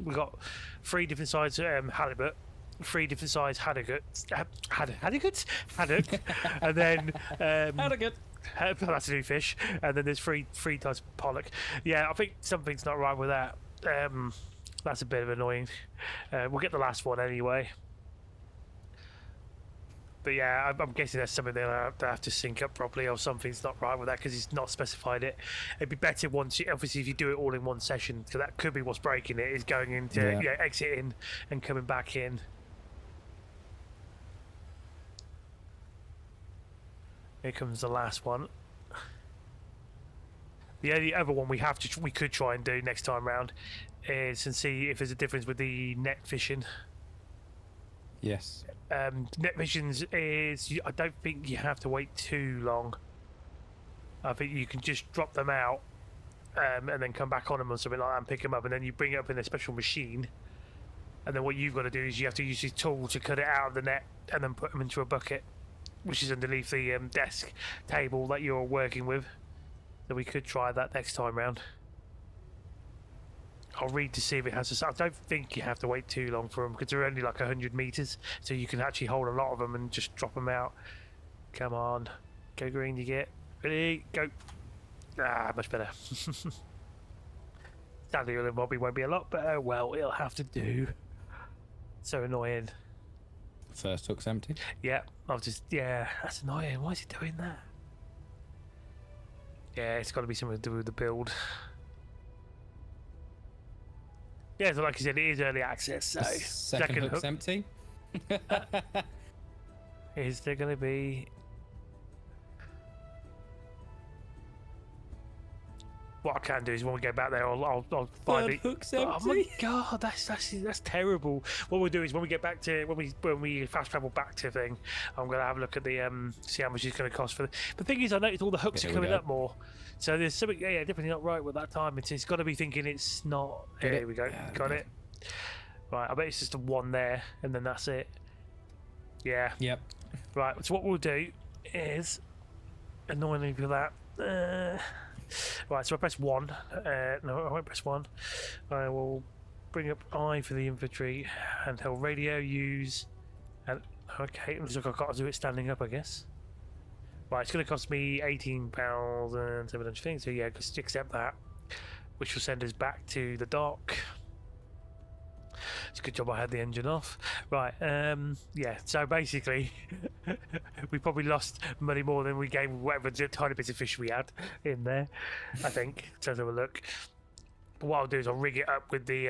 we got 3 different sized halibut, 3 different sized haddock, and then Haddock. that's a new fish, and then there's 3 types of pollock. Yeah, I think something's not right with that. That's a bit of annoying. We'll get the last one anyway. But yeah, I'm guessing that's something they'll have to sync up properly, or something's not right with that because it's not specified it. It'd be better once, obviously, if you do it all in one session, because that could be what's breaking it, is going into exiting and coming back in. Here comes the last one. The only other one we could try and do next time round is and see if there's a difference with the net fishing. Yes. Net missions is, I don't think you have to wait too long. I think you can just drop them out and then come back on them or something like that and pick them up, and then you bring it up in a special machine, and then what you've got to do is you have to use your tool to cut it out of the net and then put them into a bucket, which is underneath the desk table that you're working with. So we could try that next time round. I'll read to see if it has a... I don't think you have to wait too long for them because they're only like 100 meters, so you can actually hold a lot of them and just drop them out. Come on, go green, you get. Ready, go. Ah, much better. Sadly, it probably won't be a lot, but well, it'll have to do. So annoying. First hook's empty. Yeah, yeah, that's annoying. Why is he doing that? Yeah, it's got to be something to do with the build. Yeah, so like I said, it is early access. So Second hook's empty. Is there going to be? What I can do is when we go back there, I'll find Third it. hook's Oh my empty. god, that's terrible. What we'll do is when we get back to when we fast travel back to thing, I'm gonna have a look at the see how much it's gonna cost for. The thing is, I noticed all the hooks Here are we coming go. up more. So there's something, yeah, definitely not right with that time. It's got to be thinking it's not. Get Here it? we go, Yeah, got yeah. it. Right, I bet it's just a one there, and then that's it. Yeah. Yep. Right. So what we'll do is, annoyingly for that. Right, so I press 1. No, I won't press 1. I will bring up I for the infantry, handheld radio, use, and okay, looks like I've got to do it standing up, I guess. Right, it's going to cost me £18,700 things, so yeah, just accept that, which will send us back to the dock. It's a good job I had the engine off. Right, yeah, so basically, we probably lost money more than we gained whatever tiny bits of fish we had in there, I think. Let's have a look. But what I'll do is I'll rig it up with the...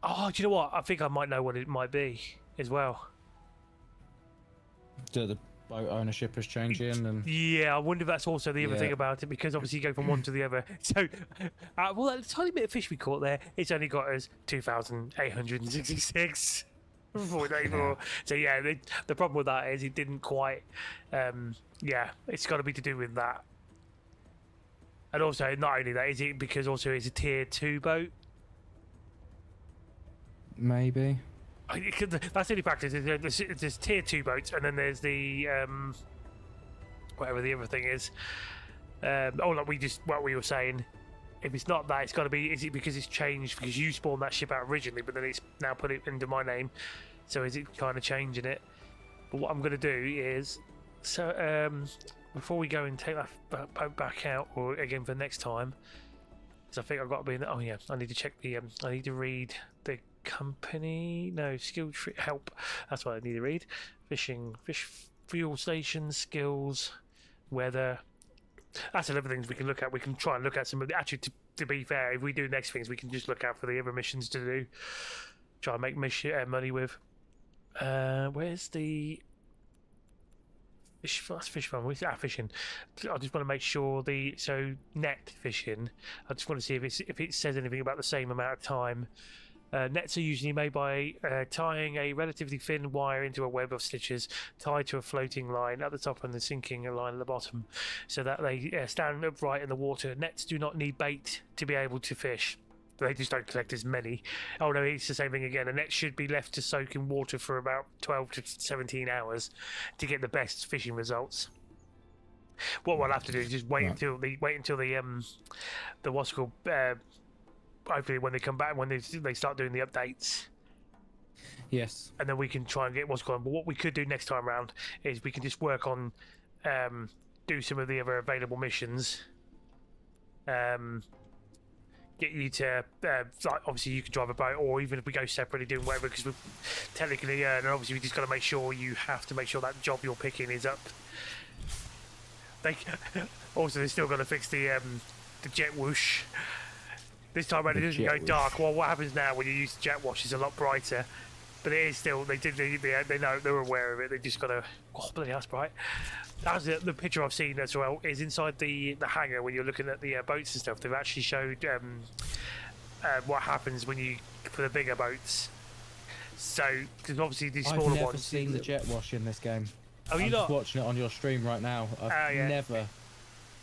Oh, do you know what? I think I might know what it might be as well. The boat ownership is changing, and Yeah, I wonder if that's also the other thing Yeah. about it, because obviously you go from one to the other. So, well, that tiny bit of fish we caught there, it's only got us 2,866. So yeah, the problem with that is it didn't quite. Yeah, it's got to be to do with that. And also, not only that, is it because also it's a tier 2 boat? maybe. That's the only factor. There's tier 2 boats, and then there's the whatever the other thing is. Like what we were saying. If it's not that, it's got to be. Is it because it's changed because you spawned that ship out originally, but then it's now put it into my name? So is it kind of changing it? But what I'm going to do is, before we go and take that boat back out, or again for next time, because I think I've got to be in the, oh yeah, I need to check the I need to read the company, no, skill tree, help, that's what I need to read. Fish fuel station, skills, weather. That's another things we can look at. We can try and look at some of the, actually, to be fair, if we do next things, we can just look out for the other missions to do, try and make money with. Where's the fish farm? Where's fishing? I just want to make sure net fishing. I just want to see if it says anything about the same amount of time. Nets are usually made by tying a relatively thin wire into a web of stitches tied to a floating line at the top and the sinking line at the bottom, so that they stand upright in the water. Nets do not need bait to be able to fish. They just don't collect as many. Oh no, it's the same thing again. A net should be left to soak in water for about 12 to 17 hours to get the best fishing results. What we'll have to do is just wait until the what's it called. Hopefully, when they come back, when they start doing the updates, Yes. and then we can try and get what's going on. But what we could do next time around is we can just work on do some of the other available missions. Get you to like, obviously you can drive a boat, or even if we go separately doing whatever, because we technically and obviously we just got to make sure that job you're picking is up. Also they're still going to fix the jet whoosh. This time around it doesn't go dark. Well, what happens now when you use the jet wash is a lot brighter, but it is still. They know, they're aware of it. They just got to. Oh bloody, that's bright. That's the picture I've seen as well. Is inside the hangar when you're looking at the boats and stuff. They've actually showed what happens when you for the bigger boats. So because obviously these smaller I've never ones. seen the jet wash in this game. Oh, you I'm not? just watching it on your stream right now. I've Yeah. never.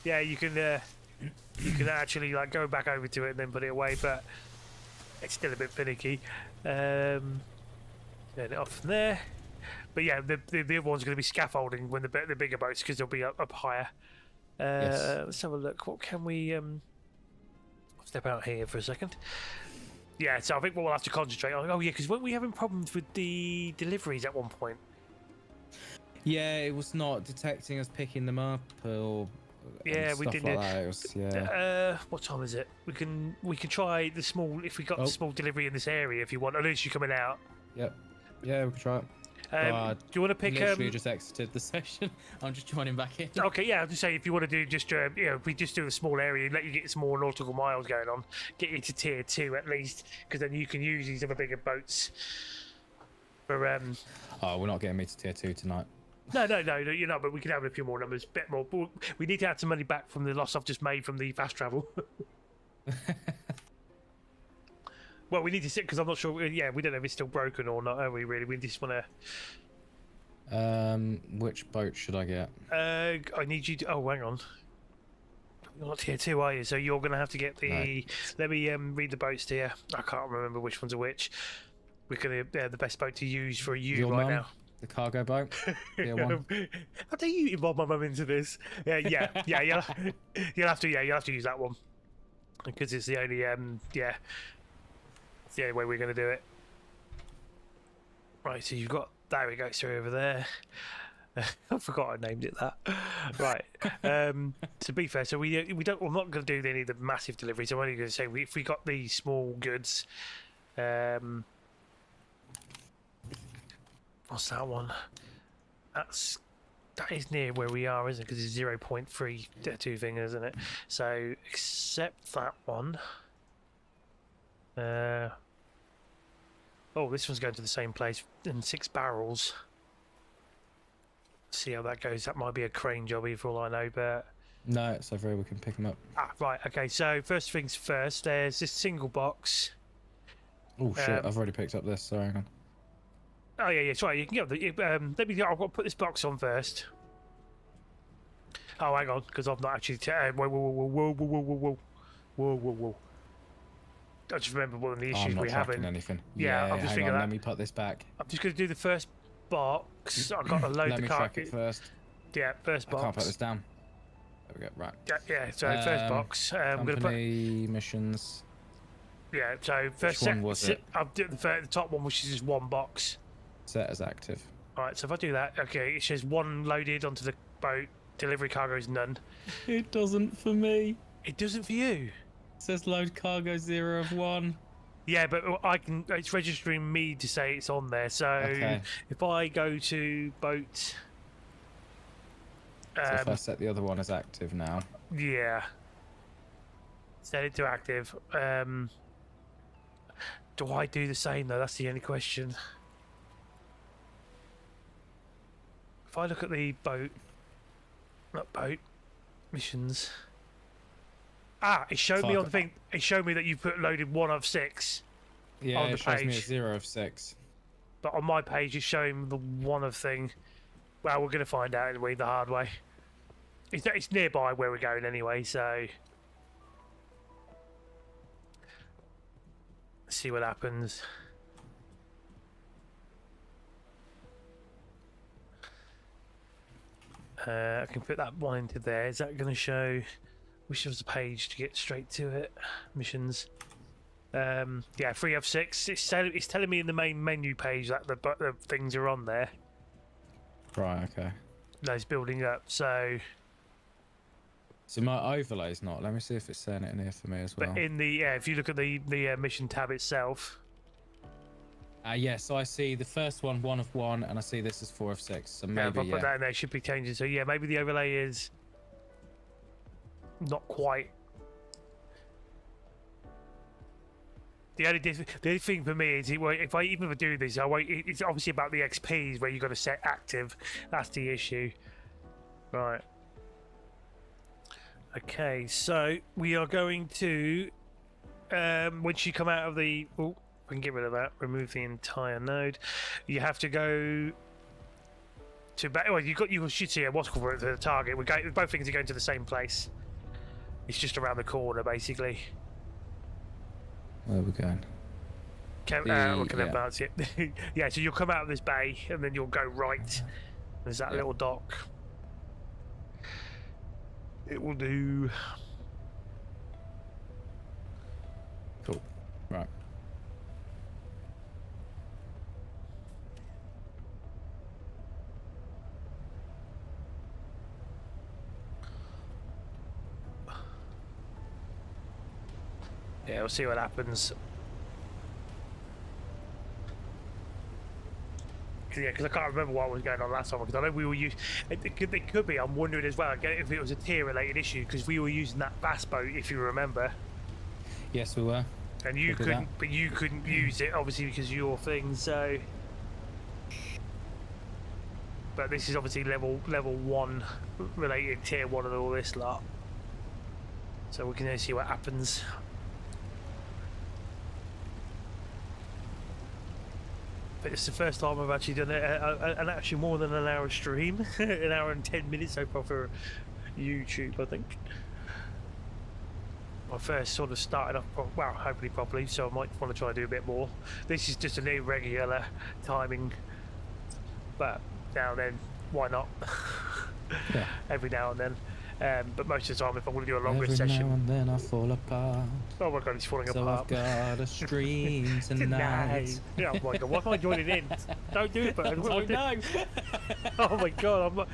Yeah, you can actually like go back over to it and then put it away, but it's still a bit finicky. Turn it off from there. But yeah, the other one's going to be scaffolding when the bigger boats, because they'll be up higher. Yes. Let's have a look. What can we step out here for a second? Yeah, so I think what we'll have to concentrate on. Oh yeah, because weren't we having problems with the deliveries at one point? Yeah, it was not detecting us picking them up or. Yeah, we stuff did like it. that. It was, yeah. What time is it? We can try the small, if we got the small delivery in this area if you want. At least you're coming out. Yep. Yeah, we can try it. Do you want to pick? Literally just exited the session. I'm just joining back in. Okay, yeah, I'll just say if you want to do just, if we just do a small area, let you get some more nautical miles going on, get you to tier 2 at least, because then you can use these other bigger boats. For Oh, we're not getting me to tier 2 tonight. No, you're not. But we can have a few more numbers, bit more. But we need to add some money back from the loss I've just made from the fast travel. Well, we need to sit because I'm not sure. Yeah, we don't know if it's still broken or not. Are we really? We just want to. Which boat should I get? I need you to. Oh, hang on. You're not tier 2, are you? So you're going to have to get the. No. Let me read the boats to you. I can't remember which ones are which. We're going to the best boat to use for you right now. The cargo boat. Tier 1. How do you involve my mum into this? Yeah. You'll have to use that one because it's the only it's the only way we're going to do it. Right, so you've got... There we go, so over there. I forgot I named it that. Right. To be fair, so we're not going to do any of the massive deliveries. I'm only going to say if we got the small goods... what's that one? That is near where we are, isn't it? Because it's 0.32 fingers, isn't it? So, accept that one. Oh, this one's going to the same place in 6 barrels. See how that goes. That might be a crane jobby for all I know, but... No, it's over here. We can pick them up. Ah, right. Okay, so first things first. There's this single box. Oh, shit. I've already picked up this. Sorry, hang on. Oh, yeah, sorry. You can get the... let me... I've got to put this box on first. Oh, hang on, because I've not actually... Whoa. I just remember one of the issues we have. Anything. Yeah, I'm just hang on, let me put this back. I'm just going to do the first box. I've got to load let the me track it first. Yeah, first box. I can't put this down. There we go, right. Yeah, so first box. I'm going to put... missions. Yeah, so first Which one was it? I'll do the top one, which is just one box. Set as active. Alright, so if I do that, okay, it says 1 loaded onto the boat, delivery cargo is none. It doesn't for me. It doesn't for you? It says load cargo 0 of 1. Yeah, but it's registering me to say it's on there, so okay. If I go to boat... so if I set the other one as active now. Yeah. Set it to active. Do I do the same though? That's the only question. If I look at the boat, not boat, missions. Ah, it showed me on the thing. It showed me that you put loaded 1 of 6. Yeah, on the it shows page. me a 0 of 6. But on my page, it's showing the 1 of thing. Well, we're going to find out anyway the hard way. It's nearby where we're going anyway, so let's see what happens. I can put that one into there. Is that going to show which was the page to get straight to it? Missions. Yeah, 3 of 6. It's telling me in the main menu page that the things are on there. Right. Okay. Those building up. So my overlay's not. Let me see if it's saying it in here for me as well. But in the if you look at the mission tab itself. Yeah, so I see the first one 1 of 1, and I see this is 4 of 6. So maybe if I put that in there, it should be changing. So yeah, maybe the overlay is not quite. The only thing for me is if I even do this, it's obviously about the XPs where you've got to set active. That's the issue. Right. Okay, so we are going to once you come out of the... Oh, we can get rid of that. Remove the entire node. You have to go to... Well, you should see what's called the target. Both things are going to the same place. It's just around the corner, basically. Where are we going? Bounce it. Yeah, so you'll come out of this bay and then you'll go right. There's that little dock. It will do. Cool. Right. Yeah, we'll see what happens. yeah, because I can't remember what was going on last time. Because I know we were using. It could be. I'm wondering as well again if it was a tier-related issue because we were using that bass boat, if you remember. Yes, we were. And you couldn't, but you couldn't use it obviously because of your thing. So, but this is obviously level 1 related, tier 1 and all this lot. So we can see what happens. But it's the first time I've actually done an actually more than an hour stream, an hour and 10 minutes so far for YouTube, I think. I first sort of started off, well, hopefully properly, so I might want to try and do a bit more. This is just an irregular timing, but now and then, why not? Yeah. Every now and then. But most of the time, if I'm going to do a longer session. Every now and then I fall apart. Oh my god, he's falling so apart. So I've got a stream tonight. Yeah, oh my god, why am I joining in? Don't do it, but oh no! Oh my god,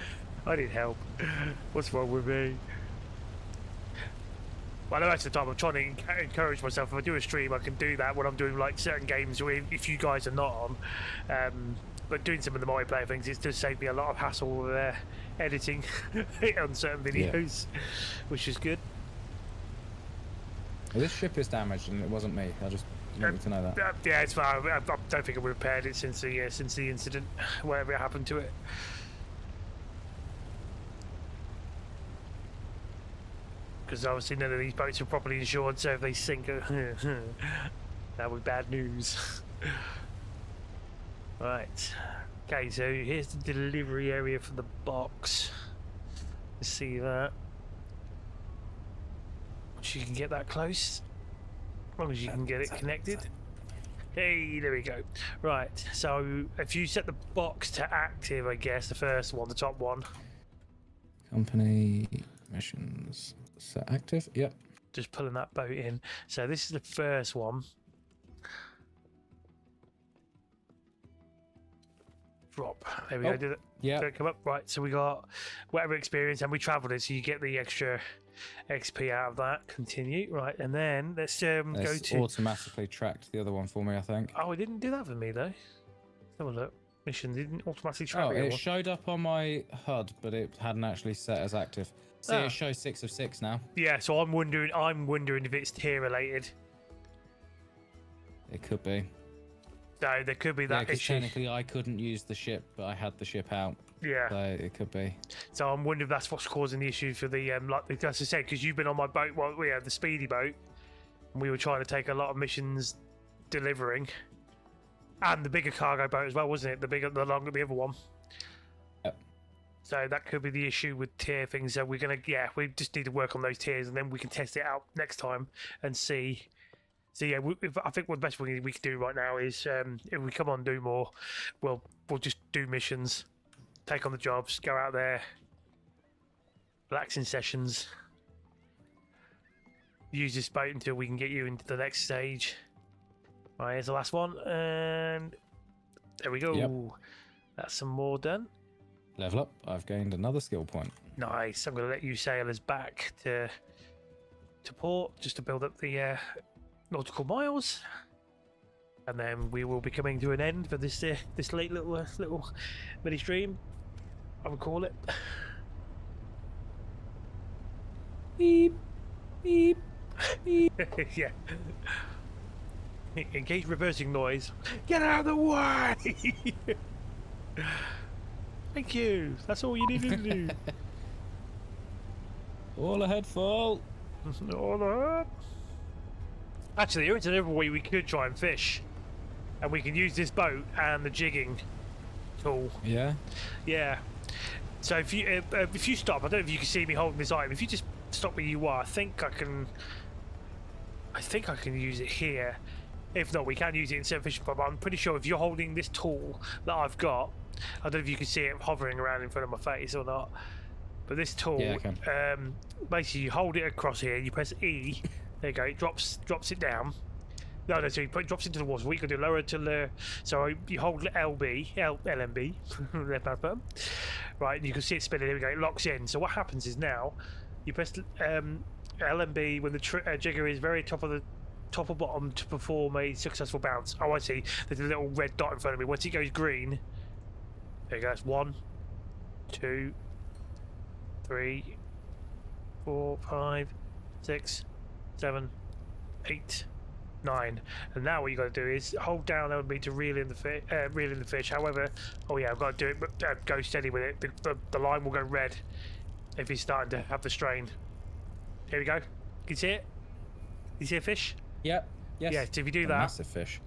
I need help. What's wrong with me? Well, I know most of the time I'm trying to encourage myself. If I do a stream, I can do that when I'm doing like certain games, or if you guys are not on. But doing some of the multiplayer things, it does save me a lot of hassle with editing on certain videos, which is good. Well, this ship is damaged, and it wasn't me. I just wanted to know that. Yeah, it's fine. I don't think I've repaired it since the incident, whatever happened to it. Because obviously none of these boats are properly insured, so if they sink, that would be bad news. Right. Okay, so here's the delivery area for the box. Let's see that. Once you can get that close, as long as you can get it connected. Hey, there we go. Right, so if you set the box to active, I guess, the first one, the top one. Company missions. Set active, yep. Just pulling that boat in. So this is the first one. Drop. There we go. Did it? Yeah. Did it come up? Right. So we got whatever experience, and we travelled it, so you get the extra XP out of that. Continue. Right, and then let's go to. Automatically tracked the other one for me, I think. Oh, it didn't do that for me though. Let's have a look. Mission didn't automatically track. Oh, it showed up on my HUD, but it hadn't actually set as active. See, it shows 6 of 6 now. Yeah, so I'm wondering if it's tier related. It could be. So there could be that issue. Technically, I couldn't use the ship, but I had the ship out. Yeah. So it could be. So I'm wondering if that's what's causing the issue for the like as I said, because you've been on my boat. Well, we had the speedy boat, and we were trying to take a lot of missions delivering, and the bigger cargo boat as well, wasn't it? The longer, the other one. Yep. So that could be the issue with tier things. So we're gonna, we just need to work on those tiers, and then we can test it out next time and see. So yeah, I think what the best thing we can do right now is if we come on and do more, we'll just do missions, take on the jobs, go out there, relaxing sessions, use this boat until we can get you into the next stage. Right, here's the last one, and there we go. Yep. That's some more done. Level up. I've gained another skill point. Nice. I'm going to let you sail us back to port just to build up the nautical miles, and then we will be coming to an end for this this late little mini stream, I would call it. Beep, beep, beep. Yeah. In case reversing noise, get out of the way. Thank you. That's all you needed to do. All ahead, full. All ahead. Actually, there is another way we could try and fish, and we can use this boat and the jigging tool. Yeah. Yeah. So if you stop, I don't know if you can see me holding this item. If you just stop where you are, I think I can use it here. If not, we can use it in certain fishing spot. But I'm pretty sure if you're holding this tool that I've got, I don't know if you can see it hovering around in front of my face or not. But this tool, yeah, I can. Basically, you hold it across here. You press E. There you go. It drops it down. No, so it drops into the water. What you can do, lower it to the. So you hold LMB, left hand button. Right, and you can see it spinning. There we go. It locks in. So what happens is now, you press LMB when the jigger is very top or bottom to perform a successful bounce. Oh, I see. There's a little red dot in front of me. Once it goes green, There you go. That's 1, 2, 3, 4, 5, 6, 7, 8, 9. And now what you got to do is hold down LB to reel in the fish. However, oh yeah, I've got to do it, but go steady with it. The line will go red if he's starting to have the strain. Here we go. Can you see it? You see a fish? Yep. Yes. Yeah. So if you do a that. Massive fish.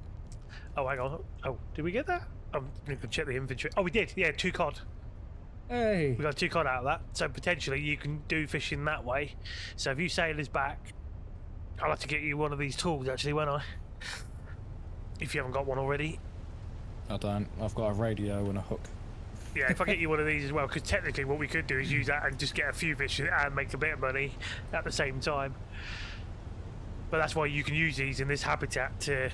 Oh, hang on. Oh, did we get that? I'm going to check the inventory. Oh, we did. Yeah, 2 cod. Hey. We got 2 cod out of that. So potentially you can do fishing that way. So if you sail us back, I'll have to get you one of these tools actually, won't I? If you haven't got one already. I don't. I've got a radio and a hook. Yeah, if I get you one of these as well, because technically what we could do is use that and just get a few fish and make a bit of money at the same time. But that's why you can use these in this habitat to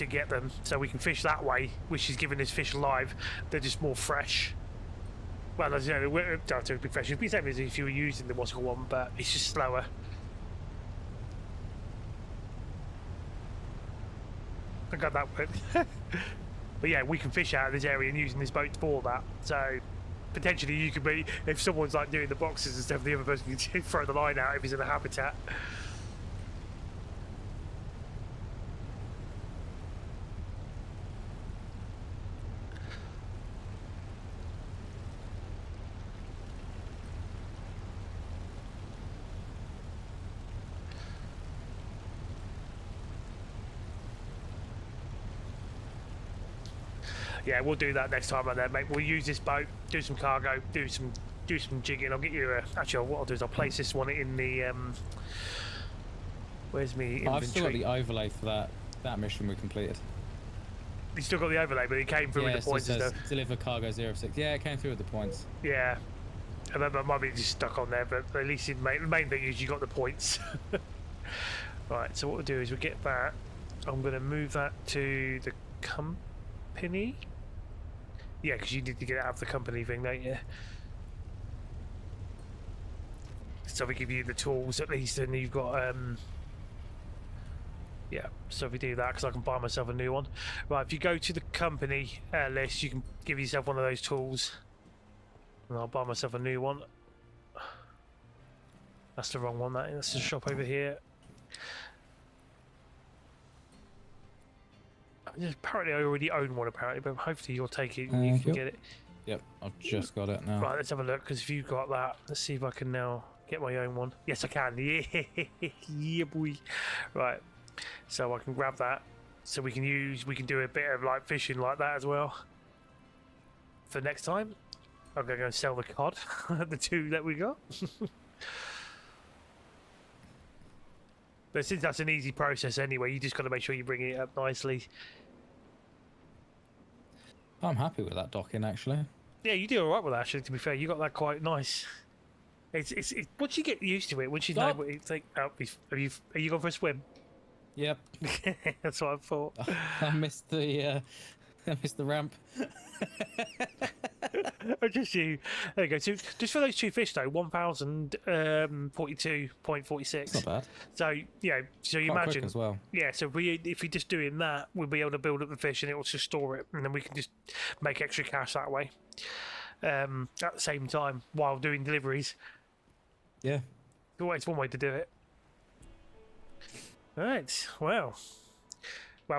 get them, so we can fish that way, which is giving this fish live. They're just more fresh. Well, as you know, we don't have to be fresh. It'd be the same as if you were using the what's called one, but it's just slower. I got that one. But yeah, we can fish out of this area and using this boat for that. So potentially you could be, if someone's like doing the boxes and stuff, the other person can throw the line out if he's in a habitat. Yeah, we'll do that next time right there, mate. We'll use this boat, do some cargo, do some jigging. I'll get you actually what I'll do is I'll place this one in the where's me inventory? I've still got the overlay for that mission we completed. You still got the overlay, but it came through with the points and stuff. Deliver cargo 06. Yeah, it came through with the points. Yeah. And that might be just stuck on there, but at least the main thing is you got the points. Right, so what we'll do is we'll get that. I'm going to move that to the company. Yeah, because you need to get out of the company thing, don't you? So we give you the tools at least, and you've got yeah. So if we do that, because I can buy myself a new one. Right, if you go to the company list, you can give yourself one of those tools, and I'll buy myself a new one. That's the wrong one. That's the shop over here. Apparently I already own one apparently, but hopefully you'll take it and you can get it. Yep, I've just got it now. Right, let's have a look, because if you've got that, let's see if I can now get my own one. Yes, I can. Yeah, yeah, boy. Right, so I can grab that, so we can do a bit of like fishing like that as well. For next time, I'm gonna go and sell the cod, the 2 that we got. But since that's an easy process anyway, you just got to make sure you bring it up nicely. I'm happy with that docking actually. Yeah, you do all right with that. Actually, to be fair, you got that quite nice. It's once you get used to it, once you know what it's like. Oh, are you going for a swim? Yep. That's what I thought. I missed the ramp. Just you. There you go. So just for those 2 fish though, 1,042.46. Not bad. So yeah. So you Quite imagine quick as well. Yeah. So if you're just doing that, we'll be able to build up the fish and it will just store it, and then we can just make extra cash that way. At the same time, while doing deliveries. Yeah. It's one way to do it. Right. Well,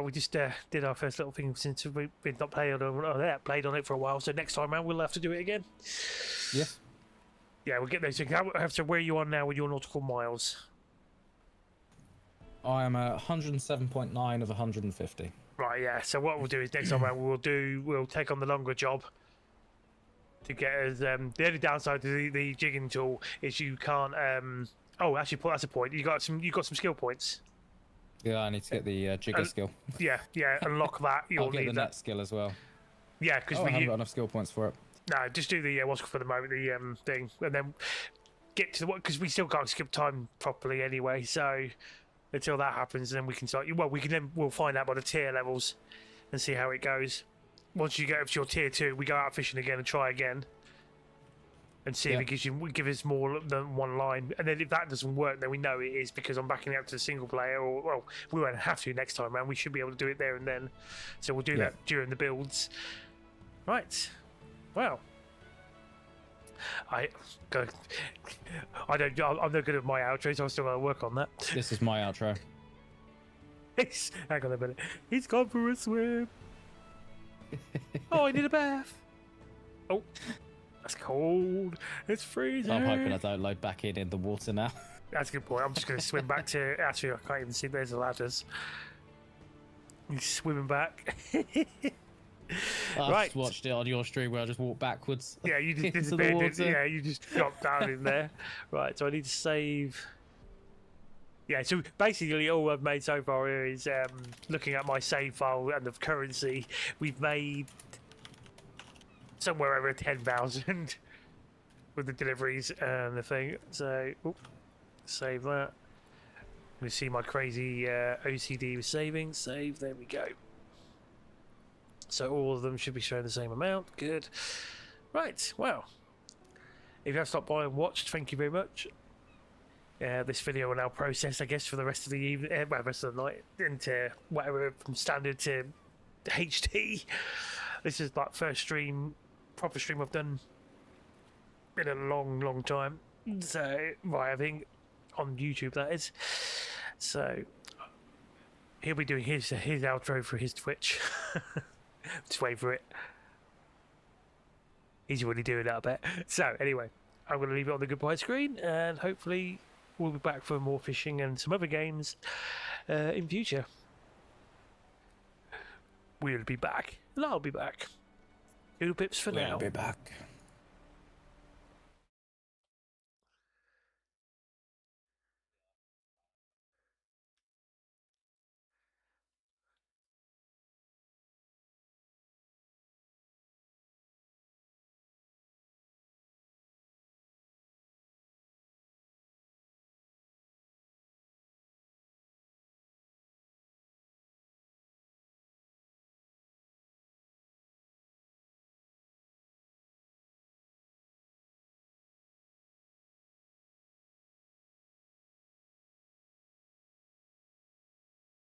we just did our first little thing since we've not played on it for a while. So next time around we'll have to do it again. Yes. Yeah, we'll get those things. So where are you on now with your nautical miles? I am at 107.9 of 150. Right. Yeah. So what we'll do is next time around we'll take on the longer job. To get us, the only downside to the jigging tool is you can't. Oh, actually, that's a point. You got some skill points. Yeah, I need to get the jigger skill. Yeah, unlock that. I'll get the net skill as well. Yeah, because I haven't got enough skill points for it. No, just do the what's for the moment the thing, and then get to the because we still can't skip time properly anyway. So until that happens, then we can start. Well, we'll find out by the tier levels and see how it goes. Once you get up to your tier 2, we go out fishing again and try again, and see if it give us more than one line. And then if that doesn't work, then we know it is because I'm backing out to the single player. Or well, we won't have to next time around. We should be able to do it there and then. So we'll do that during the builds. Right. Well, I'm not good at my outro, so I'm still got to work on that. This is my outro. Hang on a minute. He's gone for a swim. Oh, I need a bath. Oh, that's cold. It's freezing. I'm hoping I don't load back in the water now. That's a good point. I'm just going to swim back to... Actually, I can't even see. There's the ladders. He's swimming back. I Right. just watched it on your stream where I just walked backwards. Yeah, you just into the disappeared. water. Yeah, you just dropped down in there. Right, so I need to save... Yeah, so basically all I've made so far here is looking at my save file and the currency. We've made somewhere over 10,000 with the deliveries and the thing. So, save that. We see my crazy OCD with saving. Save, there we go. So all of them should be showing the same amount. Good. Right, well. If you have stopped by and watched, thank you very much. This video will now process, I guess, for the rest of the evening, well, rest of the night, into whatever from standard to HD. This is like first stream, proper stream I've done in a long, long time. So, right, I think on YouTube that is. So, he'll be doing his outro for his Twitch. Just wait for it. He's already doing that, I bet. So, anyway, I'm going to leave it on the goodbye screen, and hopefully we'll be back for more fishing and some other games in future. We'll be back, and I'll be back. Two pips for now. We'll be back.